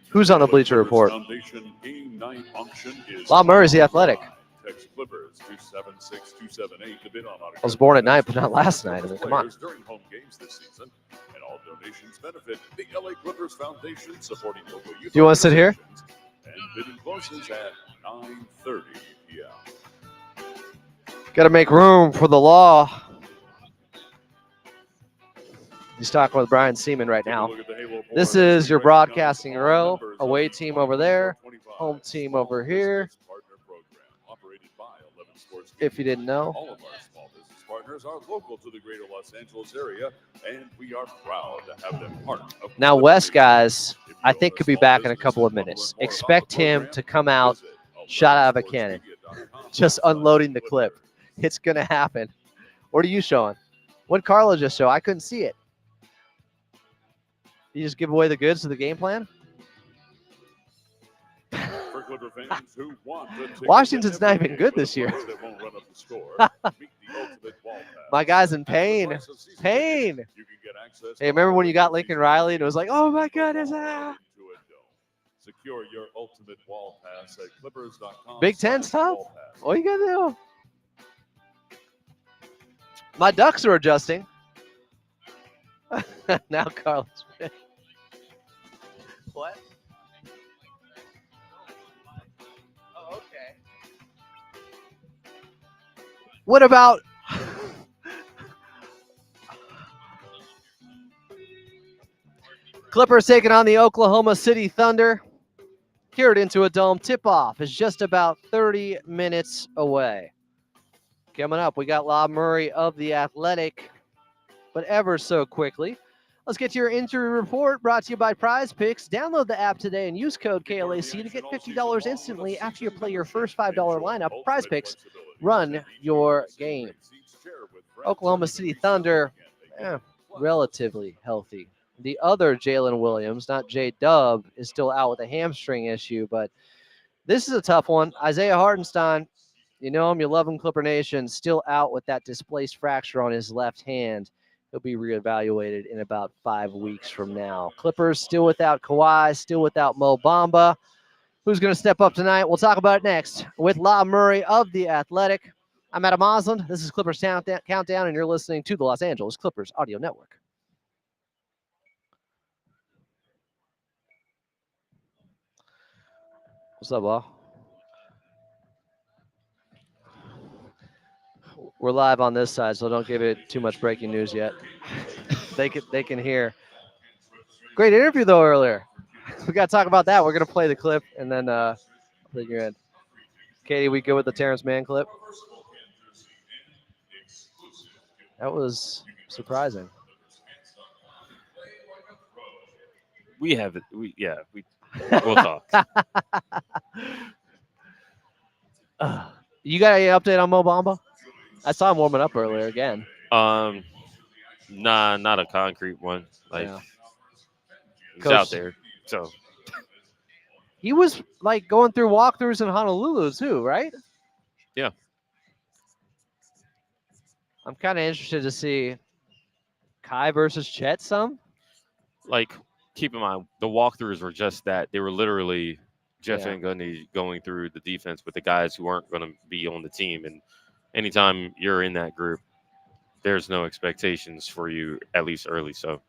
A: Who's on the Bleacher Report?
F: Foundation game night auction is
A: La Murray's The Athletic.
F: Text Clippers to 76278 to bid on
A: I was born at night, but not last night. I mean, come on.
F: players during home games this season, and all donations benefit the LA Clippers Foundation supporting local youth.
A: Do you want to sit here?
F: organizations. And bidding closes at 9:30 p.m.
A: Got to make room for the law. He's talking with Brian Seaman right now.
F: Look at the Halo board.
A: This is your broadcasting
F: All
A: row.
F: members
A: Away
F: of the
A: team over there.
F: 25
A: Home team
F: Small
A: over here.
F: Business Partner Program, operated by 11 Sports
A: If you didn't know.
F: All of our small business partners partners are local to the greater Los Angeles area, and we are proud to have them part of
A: Now,
F: Clipper
A: Wes,
F: Nation.
A: guys,
F: If you
A: I
F: own
A: think
F: a
A: could be
F: small
A: back in a
F: business
A: couple of
F: and want to
A: minutes.
F: learn more about
A: Expect
F: the
A: him
F: program,
A: to come out,
F: visit
A: shot out of a cannon,
F: AtlanticSportsMedia.com/Clipper.
A: just unloading the clip. It's going to happen. What are you showing? What did Carlo just show? I couldn't see it. You just give away the goods to the game plan?
F: For Clipper fans who want the ticket
A: Washington's
F: to
A: not
F: every
A: even
F: game
A: good
F: with a
A: this year.
F: price that won't run up the score, meet the ultimate wall pass.
A: My guy's in
F: At the
A: pain.
F: price of season
A: Pain.
F: tickets, you can get access
A: Hey,
F: to
A: remember
F: all
A: when you got
F: regular
A: Lincoln
F: season
A: Riley
F: games
A: and it was like,
F: and
A: oh my
F: the
A: goodness.
F: wall
A: Ah.
F: Intuit Dome. Secure your ultimate wall pass at clippers.com.
A: Big Ten's tough. What you got to do? My ducks are adjusting. Now Carlos. What? Oh, okay. What about Clippers taking on the Oklahoma City Thunder? Here at Intuit Dome, tip-off is just about 30 minutes away. Coming up, we got La Murray of The Athletic, but ever so quickly. Let's get to your injury report, brought to you by Prize Picks. Download the app today and use code KLAC to get $50 instantly after you play your first $5 lineup. Prize Picks, run your game. Oklahoma City Thunder, relatively healthy. The other Jalen Williams, not J-Dub, is still out with a hamstring issue, but this is a tough one. Isaiah Hartenstein, you know him, you love him, Clipper Nation, still out with that displaced fracture on his left hand. He'll be reevaluated in about 5 weeks from now. Clippers still without Kawhi, still without Mo Bamba. Who's going to step up tonight? We'll talk about it next with La Murray of The Athletic. I'm Adam Osland. This is Clippers Countdown, and you're listening to the Los Angeles Clippers Audio Network. What's up, Law? We're live on this side, so don't give it too much breaking news yet. They can hear. Great interview though earlier. We got to talk about that. We're gonna play the clip and then bring you in. Katie, we good with the Terrence Mann clip? That was surprising.
H: We have it. We'll talk.
A: You got any update on Mo Bamba? I saw him warming up earlier again.
H: Nah, not a concrete one. Like
A: Yeah.
H: he's
A: Coach,
H: out there. So
A: he was like going through walkthroughs in Honolulu too, right?
H: Yeah.
A: I'm kind of interested to see Kai versus Chet some.
H: like keep in mind the walkthroughs were just that. They were literally Jeff
A: Yeah.
H: and Gundy going through the defense with the guys who aren't going to be on the team. And anytime you're in that group, there's no expectations for you, at least early. So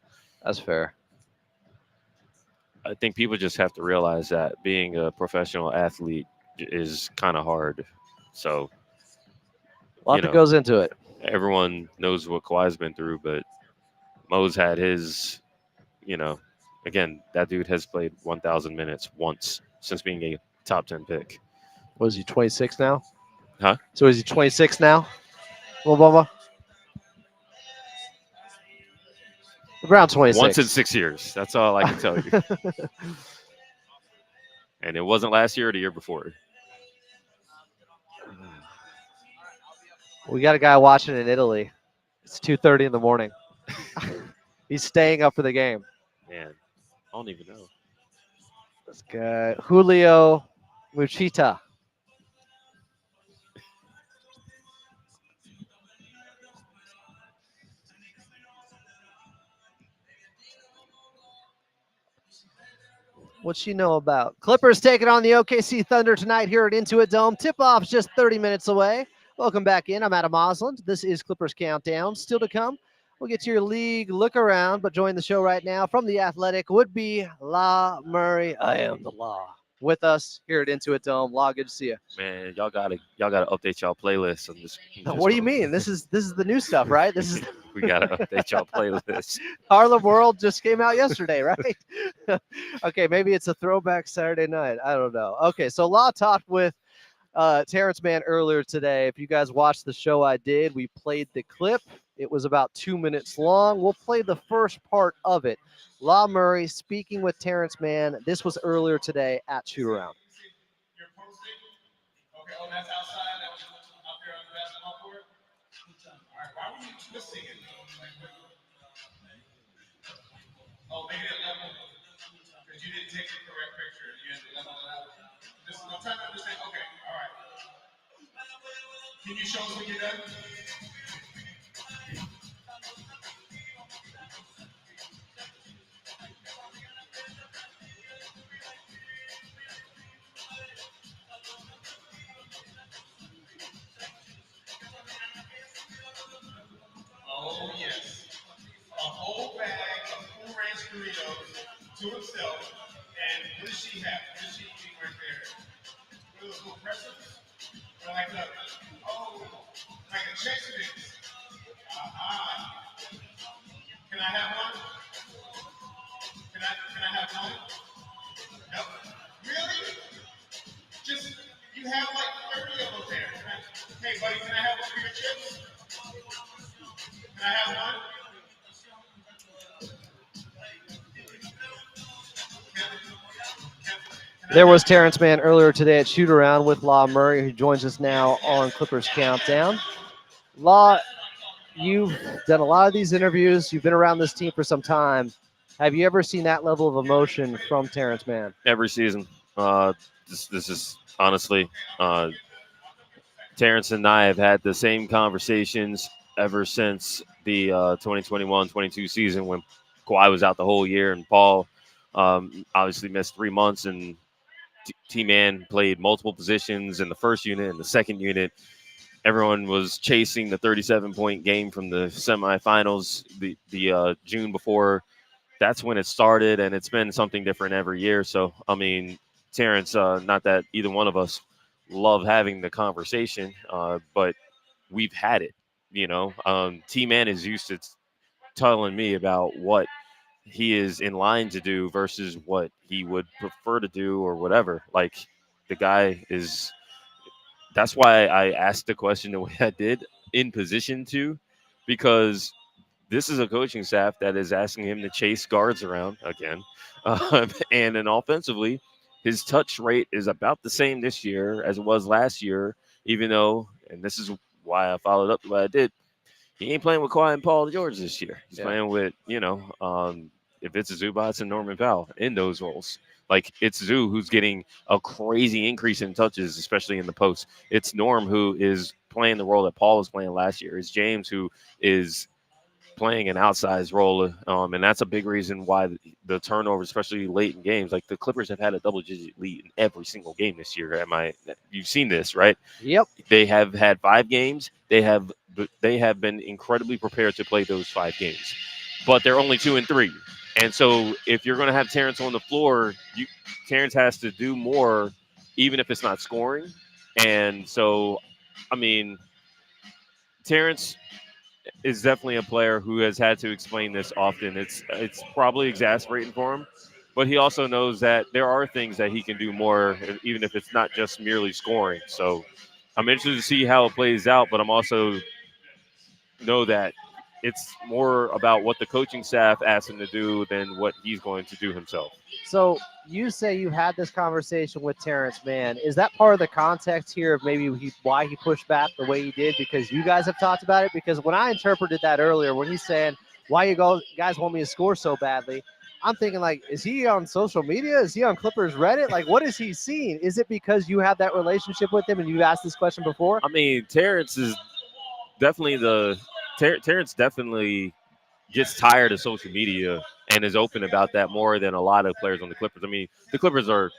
A: That's fair.
H: I think people just have to realize that being a professional athlete is kind of hard. So
A: A lot that goes into it.
H: everyone knows what Kawhi's been through, but Mo's had his, again, that dude has played 1,000 minutes once since being a top 10 pick.
A: Was he 26 now?
H: Huh?
A: So is he 26 now? Well, Bubba? Around 26.
H: Once in 6 years. That's all I can tell you. And it wasn't last year or the year before.
A: We got a guy watching in Italy. It's 2:30 in the morning. He's staying up for the game.
H: Man, I don't even know.
A: This guy, Julio Muchita. What you know about Clippers taking on the OKC Thunder tonight here at Intuit Dome. Tip-off is just 30 minutes away. Welcome back in. I'm Adam Osland. This is Clippers Countdown. Still to come, we'll get to your league look around, but join the show right now from The Athletic would be La Murray. I am the Law. With us here at Intuit Dome. Law, good to see you.
H: Man, y'all gotta update y'all playlists on this.
A: What do you mean? This is the new stuff, right? This is
H: We gotta update y'all playlists.
A: Harlem World just came out yesterday, right? Okay, maybe it's a throwback Saturday night. I don't know. Okay, so Law talked with Terrence Mann earlier today. If you guys watched the show I did, we played the clip. It was about 2 minutes long. We'll play the first part of it. La Murray speaking with Terrence Mann. This was earlier today at shoot around.
G: You're posting? Okay, oh, that's outside? That was up there on the basketball court? All right, why were you twisting it? Oh, maybe a level, because you didn't take the correct picture. You had to level it out. I'm trying to understand. Okay, all right. Can you show us when you're done? Oh, yes. A whole bag of Cool Ranch Doritos to himself. And what does she have? What does she eat right there? What are those little pretzels? Or like a, oh, like a Chex Mix. Can I have one? Can I have one? Nope. Really? Just, you have like 30 of them there. Hey, buddy, can I have one for your chips? Can I have one?
A: There was Terrence Mann earlier today at shoot around with La Murray, who joins us now on Clippers Countdown. La, you've done a lot of these interviews. You've been around this team for some time. Have you ever seen that level of emotion from Terrence Mann?
H: Every season. This is honestly, Terrence and I have had the same conversations ever since the 2021-22 season when Kawhi was out the whole year and Paul obviously missed 3 months, and T-Mann played multiple positions in the first unit and the second unit. Everyone was chasing the 37-point game from the semifinals the June before. That's when it started, and it's been something different every year. So, I mean, Terrence, not that either one of us love having the conversation, but we've had it, T-Man is used to telling me about what he is in line to do versus what he would prefer to do or whatever. Like, the guy is – that's why I asked the question the way I did, in position to, because – this is a coaching staff that is asking him to chase guards around again. And then offensively, his touch rate is about the same this year as it was last year, even though, and this is why I followed up the way I did, he ain't playing with Kawhi and Paul George this year. He's playing with, if it's Zubac and Norman Powell in those roles. Like, it's Zoo who's getting a crazy increase in touches, especially in the post. It's Norm who is playing the role that Paul was playing last year. It's James who is playing an outsized role, and that's a big reason why the turnovers, especially late in games, like the Clippers have had a double-digit lead in every single game this year. You've seen this, right?
A: Yep.
H: They have had 5 games. They have been incredibly prepared to play those 5 games, but they're only 2 and 3. And so, if you're going to have Terrence on the floor, Terrence has to do more, even if it's not scoring. And so, I mean, Terrence is definitely a player who has had to explain this often. It's probably exasperating for him, but he also knows that there are things that he can do more, even if it's not just merely scoring. So I'm interested to see how it plays out, but I'm also know that it's more about what the coaching staff asks him to do than what he's going to do himself.
A: So you say you had this conversation with Terrence Mann. Is that part of the context here of maybe why he pushed back the way he did, because you guys have talked about it? Because when I interpreted that earlier, when he's saying, why you guys want me to score so badly, I'm thinking, like, is he on social media? Is he on Clippers Reddit? Like, what is he seeing? Is it because you have that relationship with him and you've asked this question before?
H: I mean, Terrence is definitely Terrence definitely gets tired of social media and is open about that more than a lot of players on the Clippers. I mean, the Clippers are,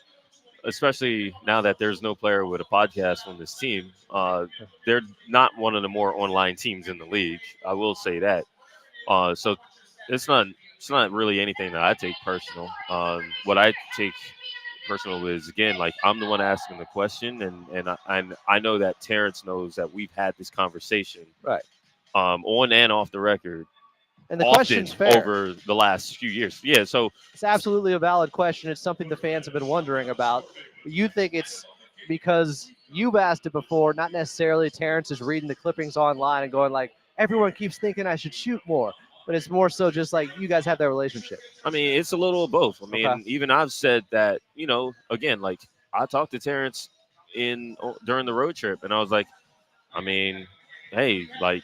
H: especially now that there's no player with a podcast on this team, they're not one of the more online teams in the league. I will say that. So it's not really anything that I take personal. What I take personal is, again, like, I'm the one asking the question, and I know that Terrence knows that we've had this conversation,
A: right,
H: on and off the record.
A: And the question's fair.
H: Over the last few years. Yeah, so
A: it's absolutely a valid question. It's something the fans have been wondering about. You think it's because you've asked it before, not necessarily Terrence is reading the clippings online and going like, everyone keeps thinking I should shoot more, but it's more so just like you guys have that relationship.
H: I mean, it's a little of both. I mean,
A: Okay.
H: even I've said that, again, like I talked to Terrence during the road trip, and I was like, I mean, hey, like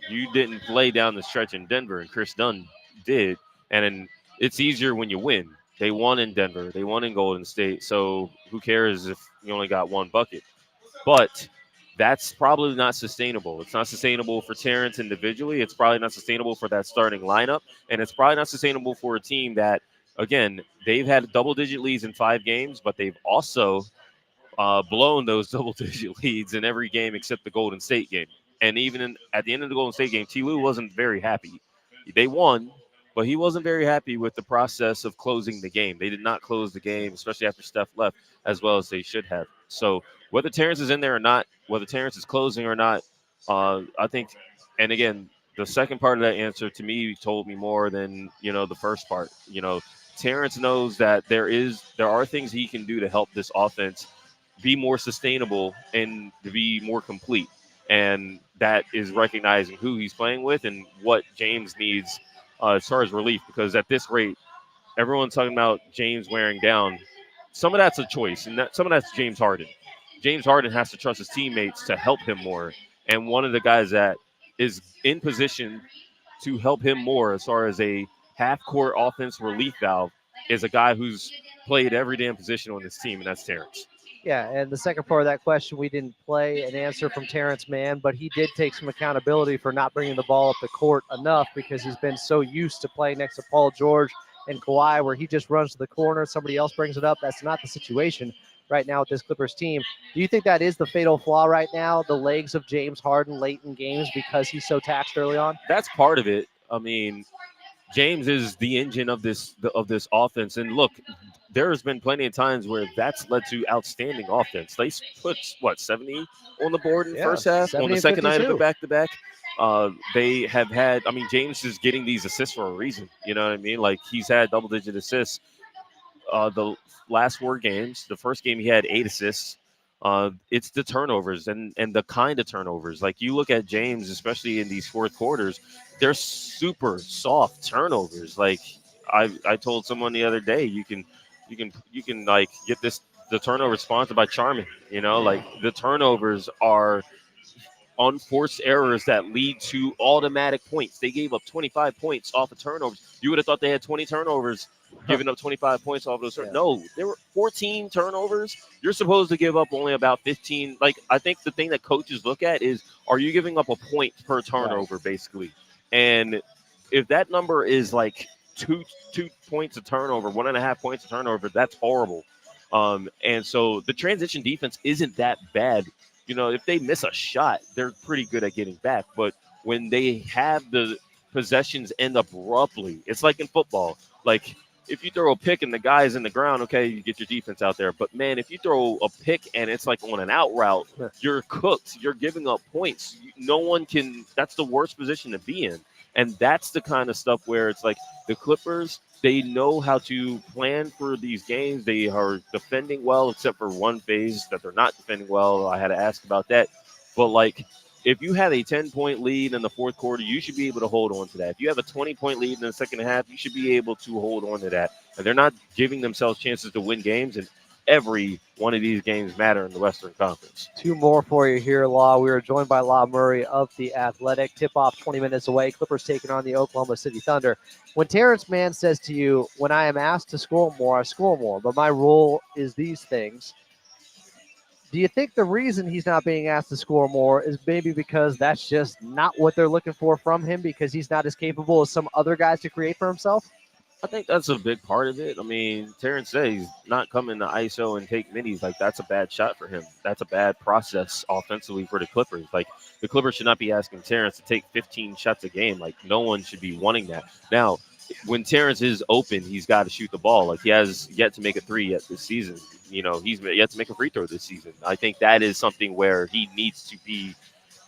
H: you didn't play down the stretch in Denver, and Chris Dunn did, and then it's easier when you win. They won in Denver, they won in Golden State, so who cares if you only got one bucket? But that's probably not sustainable. It's not sustainable for Terrence individually. It's probably not sustainable for that starting lineup. And it's probably not sustainable for a team that, again, they've had double-digit leads in 5 games, but they've also blown those double-digit leads in every game except the Golden State game. And even at the end of the Golden State game, T. Lue wasn't very happy. They won, but he wasn't very happy with the process of closing the game. They did not close the game, especially after Steph left, as well as they should have. So whether Terrence is in there or not, whether Terrence is closing or not, I think, and again, the second part of that answer to me told me more than, the first part. Terrence knows that there are things he can do to help this offense be more sustainable and to be more complete. And that is recognizing who he's playing with and what James needs as far as relief. Because at this rate, everyone's talking about James wearing down. Some of that's a choice, and some of that's James Harden. James Harden has to trust his teammates to help him more. And one of the guys that is in position to help him more as far as a half-court offense relief valve is a guy who's played every damn position on this team, and that's Terrence.
A: Yeah, and the second part of that question, we didn't play an answer from Terrence Mann, but he did take some accountability for not bringing the ball up the court enough because he's been so used to playing next to Paul George and Kawhi where he just runs to the corner, somebody else brings it up. That's not the situation right now with this Clippers team. Do you think that is the fatal flaw right now, the legs of James Harden late in games because he's so taxed early on?
H: That's part of it. I mean, James is the engine of this offense. And look, there's been plenty of times where that's led to outstanding offense. They put, 70 on the board in the first half on the second night of the back-to-back. They have had, James is getting these assists for a reason. You know what I mean? Like, he's had double-digit assists the last 4 games. The first game he had 8 assists. It's the turnovers and the kind of turnovers. Like, you look at James, especially in these fourth quarters, they're super soft turnovers. Like, I told someone the other day, you can like get the turnover sponsored by Charmin. Like, the turnovers are unforced errors that lead to automatic points. They gave up 25 points off of turnovers. You would have thought they had 20 turnovers, giving up 25 points off of those. No, there were 14 turnovers. You're supposed to give up only about 15. Like, I think the thing that coaches look at is, are you giving up a point per turnover, basically? And if that number is like two points a turnover, 1.5 points a turnover, that's horrible. And so the transition defense isn't that bad. If they miss a shot, they're pretty good at getting back. But when they have the possessions end abruptly, it's like in football. Like, if you throw a pick and the guy is in the ground, okay, you get your defense out there. But, man, if you throw a pick and it's like on an out route, you're cooked. You're giving up points. No one can – that's the worst position to be in. And that's the kind of stuff where it's like the Clippers, they know how to plan for these games. They are defending well, except for one phase that they're not defending well. I had to ask about that. But, like, if you have a 10-point lead in the fourth quarter, you should be able to hold on to that. If you have a 20-point lead in the second half, you should be able to hold on to that. And they're not giving themselves chances to win games, and every one of these games matter in the Western Conference.
A: 2 more for you here, Law. We are joined by Law Murray of The Athletic. Tip-off 20 minutes away. Clippers taking on the Oklahoma City Thunder. When Terrence Mann says to you, when I am asked to score more, I score more, but my role is these things, do you think the reason he's not being asked to score more is maybe because that's just not what they're looking for from him because he's not as capable as some other guys to create for himself?
H: I think that's a big part of it. I mean, Terrence says he's not coming to ISO and take minis. Like, that's a bad shot for him. That's a bad process offensively for the Clippers. Like, the Clippers should not be asking Terrence to take 15 shots a game. Like, no one should be wanting that. Now, when Terrence is open, he's got to shoot the ball. Like, he has yet to make a 3 yet this season. He's yet to make a free throw this season. I think that is something where he needs to be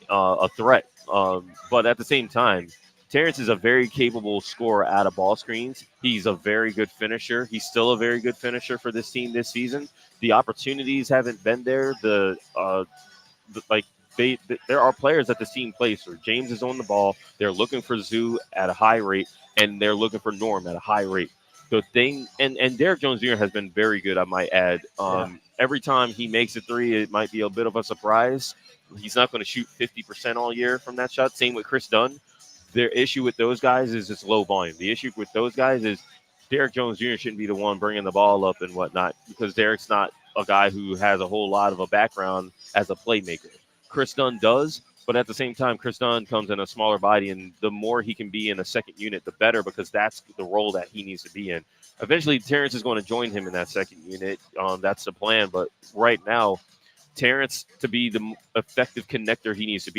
H: a threat. But at the same time, Terrence is a very capable scorer out of ball screens. He's a very good finisher. He's still a very good finisher for this team this season. The opportunities haven't been there. Like there are players that this team plays for. James is on the ball. They're looking for Zoo at a high rate, and they're looking for Norm at a high rate. The thing, and Derek Jones Jr. has been very good, I might add. Every time he makes a three, it might be a bit of a surprise. He's not going to shoot 50% all year from that shot. Same with Chris Dunn. Their issue with those guys is it's low volume. The issue with those guys is Derek Jones Jr. shouldn't be the one bringing the ball up and whatnot, because Derek's not a guy who has a whole lot of a background as a playmaker. Chris Dunn does, but at the same time, Chris Dunn comes in a smaller body, and the more he can be in a second unit, the better, because that's the role that he needs to be in. Eventually, Terrence is going to join him in that second unit. That's the plan, but right now, Terrence, to be the effective connector he needs to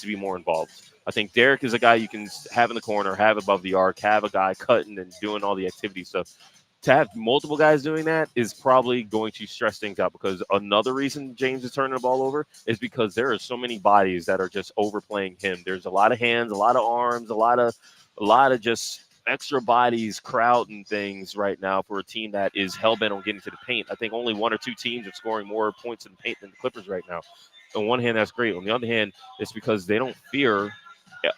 H: be more involved. I think Derek is a guy you can have in the corner, have above the arc, have a guy cutting and doing all the activity stuff. To have multiple guys doing that is probably going to stress things out, because another reason James is turning the ball over is because there are so many bodies that are just overplaying him. There's a lot of hands, a lot of arms, a lot of just extra bodies crowding things right now for a team that is hell-bent on getting to the paint. I think only one or two teams are scoring more points in the paint than the Clippers right now. On one hand, that's great. On the other hand, it's because they don't fear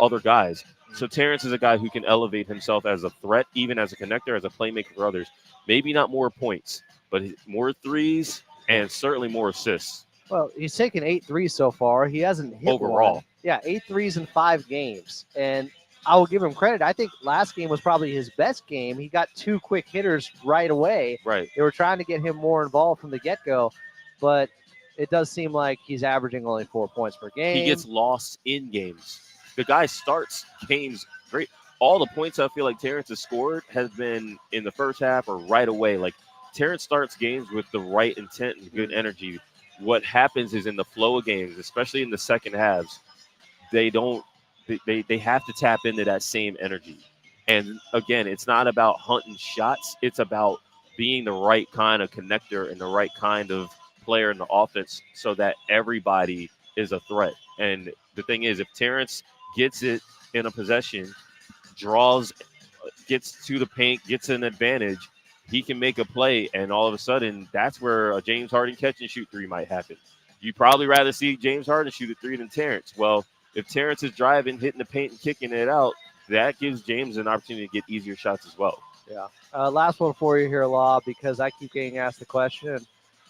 H: other guys. So Terrence is a guy who can elevate himself as a threat, even as a connector, as a playmaker for others. Maybe not more points, but more threes and certainly more assists.
A: Well, he's taken 8 threes so far. He hasn't hit
H: Overall.
A: one. Yeah, 8 threes in 5 games. And I will give him credit. I think last game was probably his best game. He got 2 quick hitters right away.
H: Right.
A: They were trying to get him more involved from the get-go, but it does seem like he's averaging only 4 points per game.
H: He gets lost in games. The guy starts games great. All the points I feel like Terrence has scored has been in the first half or right away. Like, Terrence starts games with the right intent and good energy. What happens is in the flow of games, especially in the second halves, they have to tap into that same energy. And again, it's not about hunting shots. It's about being the right kind of connector and the right kind of player in the offense so that everybody is a threat. And the thing is, if Terrence gets it in a possession, gets to the paint, gets an advantage, he can make a play, and all of a sudden, that's where a James Harden catch and shoot three might happen. You'd probably rather see James Harden shoot a three than Terrence. Well, if Terrence is driving, hitting the paint, and kicking it out, that gives James an opportunity to get easier shots as well.
A: Yeah. Last one for you here, Law, because I keep getting asked the question.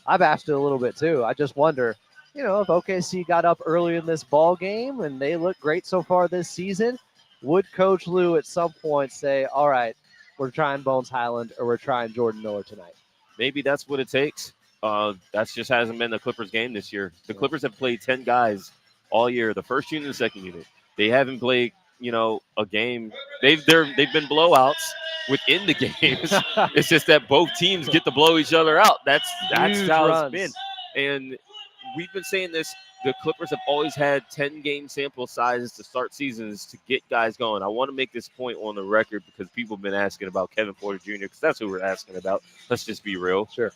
A: I've asked it a little bit too. I just wonder, if OKC got up early in this ball game and they look great so far this season, would Coach Lue at some point say, all right, we're trying Bones Highland or we're trying Jordan Miller tonight?
H: Maybe that's what it takes. That just hasn't been the Clippers game this year. The Clippers have played 10 guys all year, the first unit and the second unit. They haven't played, a game. They've been blowouts within the games. It's just that both teams get to blow each other out. That's
A: Huge
H: how
A: runs.
H: it's been. And we've been saying this. The Clippers have always had 10-game sample sizes to start seasons to get guys going. I want to make this point on the record because people have been asking about Kevin Porter Jr. because that's who we're asking about. Let's just be real.
A: Sure.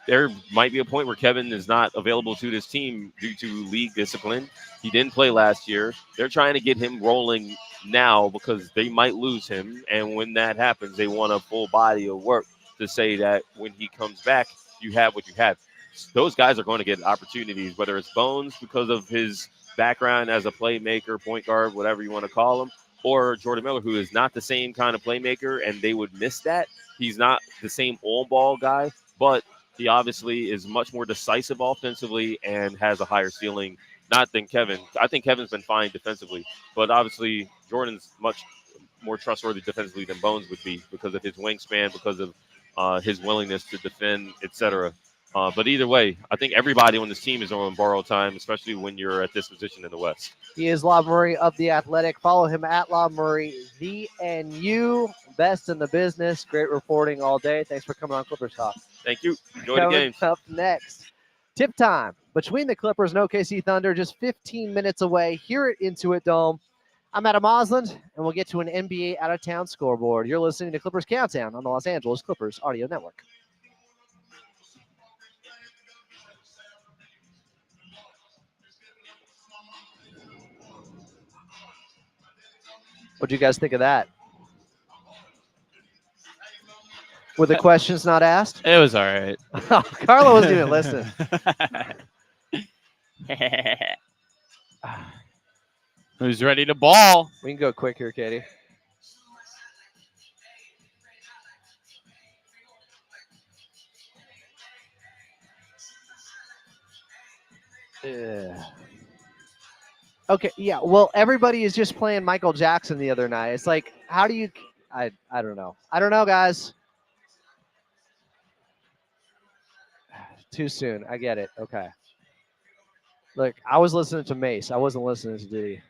H: There might be a point where Kevin is not available to this team due to league discipline. He didn't play last year. They're trying to get him rolling now because they might lose him. And when that happens, they want a full body of work to say that when he comes back, you have what you have. Those guys are going to get opportunities, whether it's Bones because of his background as a playmaker, point guard, whatever you want to call him, or Jordan Miller, who is not the same kind of playmaker, and they would miss that. He's not the same on-ball guy, but he obviously is much more decisive offensively and has a higher ceiling, not than Kevin. I think Kevin's been fine defensively, but obviously Jordan's much more trustworthy defensively than Bones would be because of his wingspan, because of his willingness to defend, etc. But either way, I think everybody on this team is on borrowed time, especially when you're at this position in the West.
A: He is Law Murray of The Athletic. Follow him at Law Murray, VNU. Best in the business. Great reporting all day. Thanks for coming on Clippers Talk.
H: Thank you. Enjoy the game.
A: Up next, tip time between the Clippers and OKC Thunder, just 15 minutes away here at Intuit Dome. I'm Adam Osland, and we'll get to an NBA out-of-town scoreboard. You're listening to Clippers Countdown on the Los Angeles Clippers Audio Network. What do you guys think of that? Were the questions not asked?
C: It was all right.
A: Carlo wasn't even listening.
C: Who's ready to ball?
A: We can go quick here, Katie. Yeah. Okay, yeah. Well, everybody is just playing Michael Jackson the other night. It's like, how do you? I don't know. I don't know, guys. Too soon. I get it. Okay. Look, I was listening to Mace. I wasn't listening to Diddy.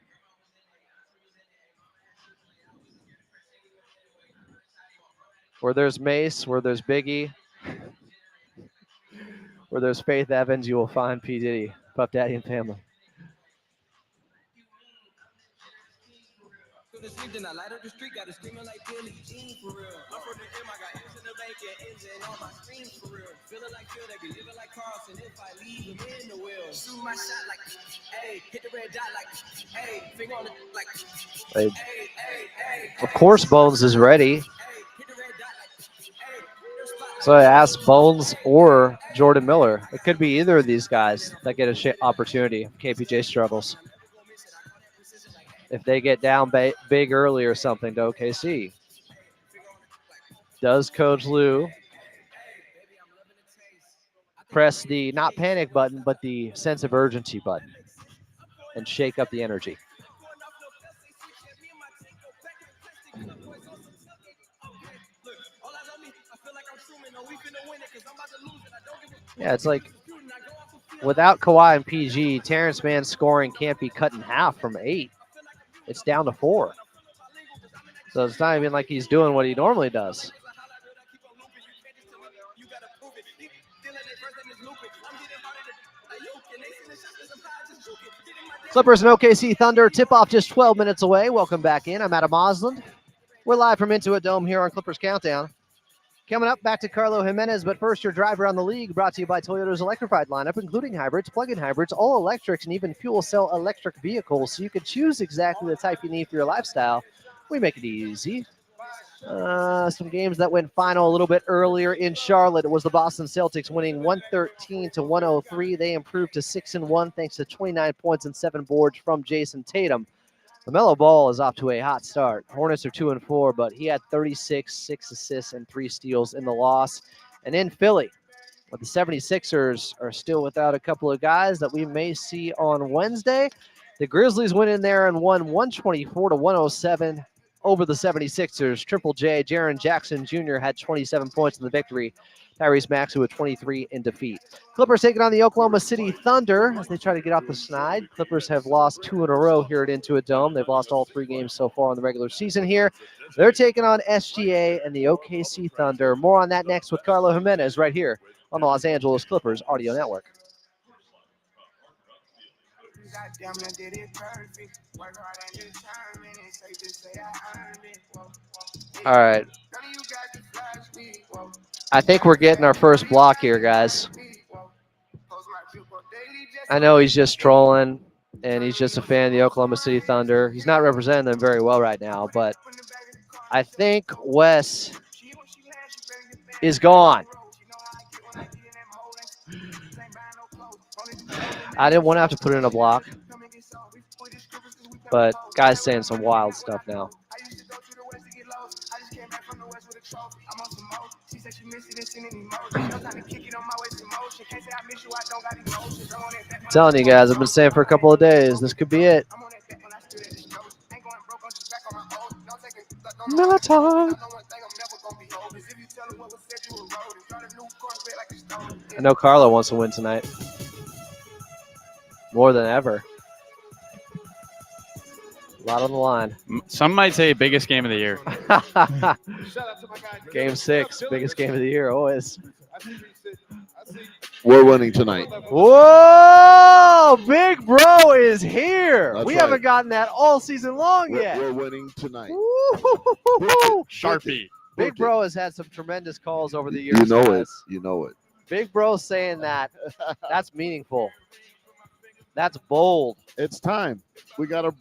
A: Where there's Mace, where there's Biggie, where there's Faith Evans, you will find P. Diddy, Puff Daddy, and family. Hey, of course, Bones is ready. So I asked Bones or Jordan Miller. It could be either of these guys that get a opportunity if KPJ struggles. If they get down big early or something to OKC. Does Coach Lou press the not panic button, but the sense of urgency button and shake up the energy? Yeah, it's like without Kawhi and PG, Terrence Mann's scoring can't be cut in half from 8. It's down to 4. So it's not even like he's doing what he normally does. Clippers and OKC Thunder tip-off just 12 minutes away. Welcome back in. I'm Adam Osland. We're live from Intuit Dome here on Clippers Countdown. Coming up, back to Carlo Jimenez, but first, your drive around the league, brought to you by Toyota's electrified lineup, including hybrids, plug-in hybrids, all electrics, and even fuel cell electric vehicles, so you can choose exactly the type you need for your lifestyle. We make it easy. Some games that went final a little bit earlier in Charlotte. It was the Boston Celtics winning 113-103. They improved to 6-1 thanks to 29 points and 7 boards from Jason Tatum. LaMelo Ball is off to a hot start. Hornets are 2-4, but he had 36, 6 assists, and 3 steals in the loss. And in Philly, but the 76ers are still without a couple of guys that we may see on Wednesday. The Grizzlies went in there and won 124-107 over the 76ers. Triple J, Jaren Jackson Jr. had 27 points in the victory. Tyrese Maxey with 23 in defeat. Clippers taking on the Oklahoma City Thunder as they try to get off the snide. Clippers have lost 2 in a row here at Intuit Dome. They've lost all 3 games so far in the regular season here. They're taking on SGA and the OKC Thunder. More on that next with Carlo Jimenez right here on the Los Angeles Clippers Audio Network. All right. I think we're getting our first block here, guys. I know he's just trolling, and he's just a fan of the Oklahoma City Thunder. He's not representing them very well right now, but I think Wes is gone. I didn't want to have to put in a block, but guy's saying some wild stuff now. I'm telling you guys, I've been saying for a couple of days, this could be it. Military. I know Carlo wants to win tonight. More than ever. A lot on the line.
C: Some might say biggest game of the year.
A: Game 6, biggest game of the year, always.
B: We're winning tonight.
A: Whoa! Big Bro is here.
B: That's
A: we
B: right.
A: haven't gotten that all season long yet.
B: We're winning tonight.
A: Woo-hoo-hoo-hoo.
C: Sharpie.
A: Big Bro has had some tremendous calls over the years.
B: You know
A: guys.
B: it. You know it.
A: Big Bro saying that. That's meaningful. That's bold.
B: It's time. We gotta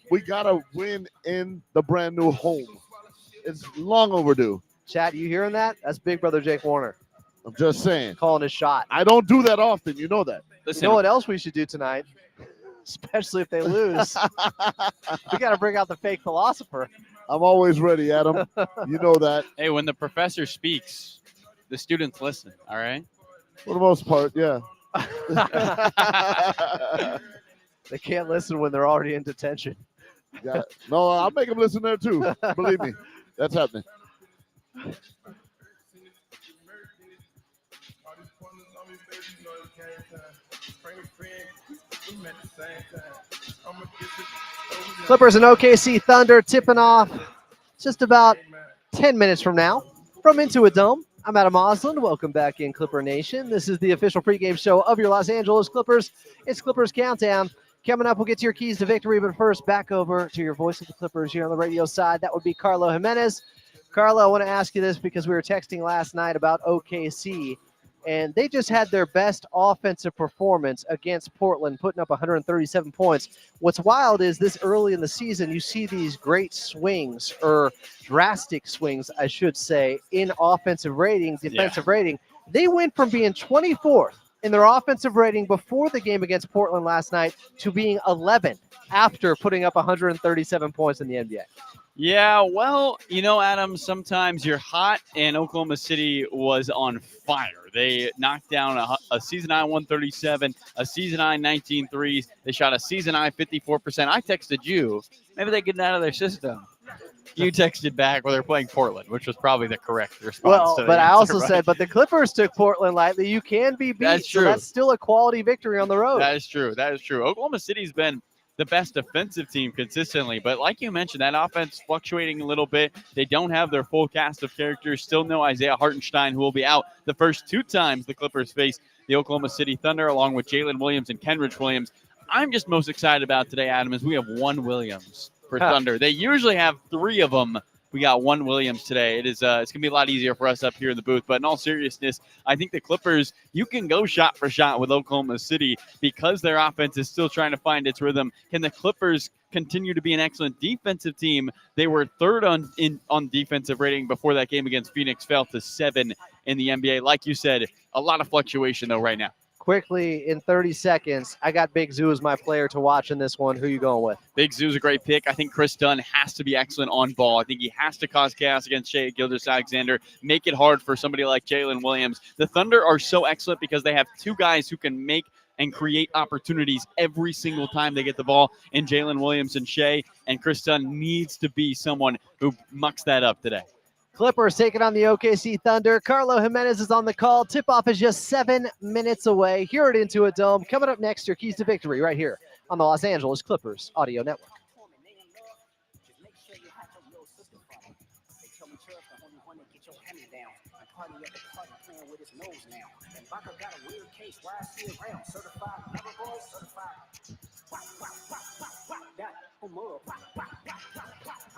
B: win in the brand new home. It's long overdue.
A: Chat, you hearing that? That's Big Brother Jake Warner
B: I'm just saying.
A: calling his shot.
B: I don't do that often. You know that.
A: You
C: Listen,
A: know what else we should do tonight? Especially if they lose. We got to bring out the fake philosopher.
B: I'm always ready, Adam. You know that.
C: hey, when the professor speaks, the students listen. All right.
B: For the most part, yeah.
A: They can't listen when they're already in detention.
B: Yeah. No, I'll make them listen there too. Believe me, that's happening.
A: Clippers and OKC Thunder tipping off just about 10 minutes from now from Intuit Dome. I'm Adam Osland. Welcome back in Clipper Nation. This is the official pregame show of your Los Angeles Clippers. It's Clippers Countdown. Coming up, we'll get to your keys to victory, but first, back over to your voice of the Clippers here on the radio side. That would be Carlo Jimenez. Carlo, I want to ask you this because we were texting last night about OKC, and they just had their best offensive performance against Portland, putting up 137 points. What's wild is this early in the season, you see these great swings, or drastic swings, I should say, in offensive rating, defensive rating. They went from being 24th in their offensive rating before the game against Portland last night to being 11th after putting up 137 points in the NBA.
C: Yeah, well, you know, Adam, sometimes you're hot, and Oklahoma City was on fire. They knocked down a season high 137, a season high 19 threes. They shot a season high 54%. I texted you. Maybe they get it out of their system. You texted back where they're playing Portland, which was probably the correct response.
A: Well,
C: to the
A: but I
C: answer,
A: also
C: right?
A: said, but the Clippers took Portland lightly. You can be beat.
C: That's
A: So
C: true.
A: that's still a quality victory on the road.
C: That is true. That is true. Oklahoma City's been the best defensive team consistently, but like you mentioned, that offense fluctuating a little bit. They don't have their full cast of characters. Still no Isaiah Hartenstein, who will be out the first two times the Clippers face the Oklahoma City Thunder, along with Jalen Williams and Kenrich Williams. I'm just most excited about today, Adam, is we have one Williams for Thunder. They usually have three of them. We got one Williams today. It's going to be a lot easier for us up here in the booth. But in all seriousness, I think the Clippers, you can go shot for shot with Oklahoma City because their offense is still trying to find its rhythm. Can the Clippers continue to be an excellent defensive team? They were third on defensive rating before that game against Phoenix, fell to 7 in the NBA. Like you said, a lot of fluctuation, though, right now.
A: Quickly, in 30 seconds, I got Big Zoo as my player to watch in this one. Who you going with?
C: Big Zoo's a great pick. I think Chris Dunn has to be excellent on ball. I think he has to cause chaos against Shea Gilgeous-Alexander, make it hard for somebody like Jalen Williams. The Thunder are so excellent because they have two guys who can make and create opportunities every single time they get the ball in Jalen Williams and Shea, and Chris Dunn needs to be someone who mucks that up today.
A: Clippers taking on the OKC Thunder. Carlo Jimenez is on the call. Tip-off is just 7 minutes away here at Intuit Dome. Coming up next, your keys to victory right here on the Los Angeles Clippers Audio Network.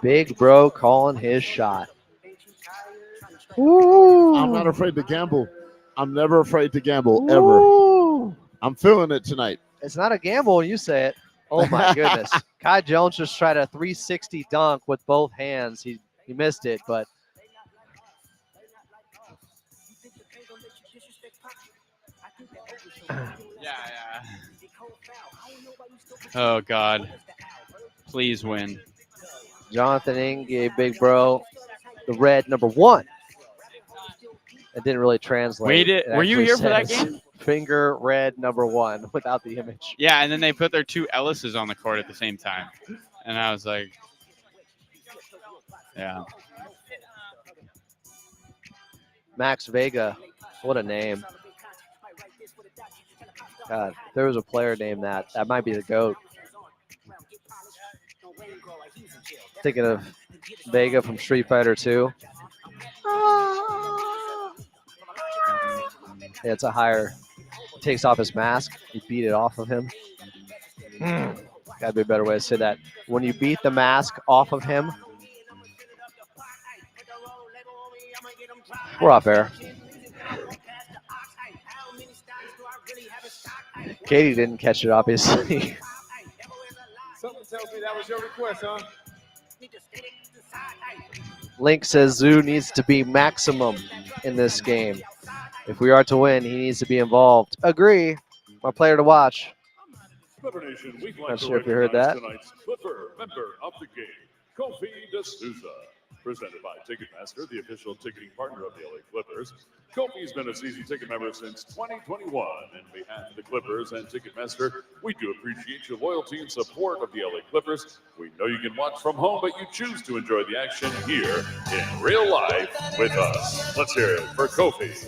A: Big bro calling his shot. Ooh.
B: I'm not afraid to gamble. I'm never afraid to gamble,
A: Ooh.
B: ever. I'm feeling it tonight.
A: It's not a gamble when you say it. Oh, my goodness. Kai Jones just tried a 360 dunk with both hands. He missed it, but.
C: Yeah. Oh, God. Please win.
A: Jonathan Ng gave Big Bro the red number 1. It didn't really translate.
C: Were you
A: actually
C: here for that
A: says
C: game?
A: Finger red number 1 without the image.
C: Yeah, and then they put their two Ellises on the court at the same time. And I was like, yeah.
A: Max Vega, what a name. God, if there was a player named that might be the GOAT. Thinking of Vega from Street Fighter 2. Yeah, it's a higher. He takes off his mask. You beat it off of him. Gotta be a better way to say that. When you beat the mask off of him. We're off air. Katie didn't catch it, obviously.
G: request, huh?
A: Link says Zoo needs to be maximum in this game. If we are to win, he needs to be involved. Agree. My player to watch.
F: Clipper Nation, we'd like
A: Not
F: to
A: sure if you heard
F: recognize
A: that.
F: tonight's Clipper member of the game, Kofi D'Souza. Presented by Ticketmaster, the official ticketing partner of the LA Clippers. Kofi's been a season ticket member since 2021. And on behalf of the Clippers and Ticketmaster, we do appreciate your loyalty and support of the LA Clippers. We know you can watch from home, but you choose to enjoy the action here in real life with us. Let's hear it for Kofi.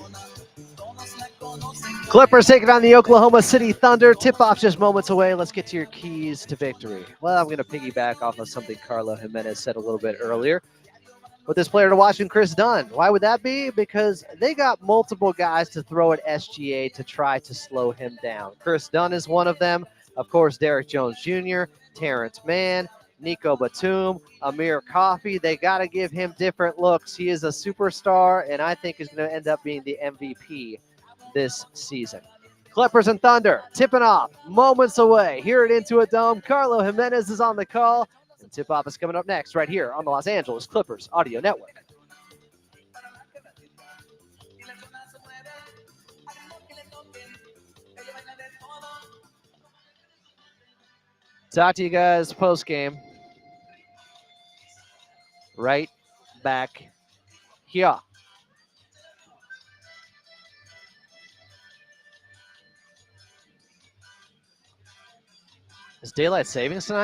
A: Clippers taking on the Oklahoma City Thunder. Tip-off just moments away. Let's get to your keys to victory. Well, I'm going to piggyback off of something Carlo Jimenez said a little bit earlier. With this player to watch, and Chris Dunn. Why would that be? Because they got multiple guys to throw at SGA to try to slow him down. Chris Dunn is one of them. Of course, Derek Jones Jr., Terrence Mann, Nico Batum, Amir Coffey. They got to give him different looks. He is a superstar, and I think is going to end up being the MVP this season. Clippers and Thunder tipping off moments away here at Intuit Dome. Carlo Jimenez is on the call. And tip-off is coming up next right here on the Los Angeles Clippers Audio Network. Talk to you guys post-game. Right back here. Is daylight savings tonight?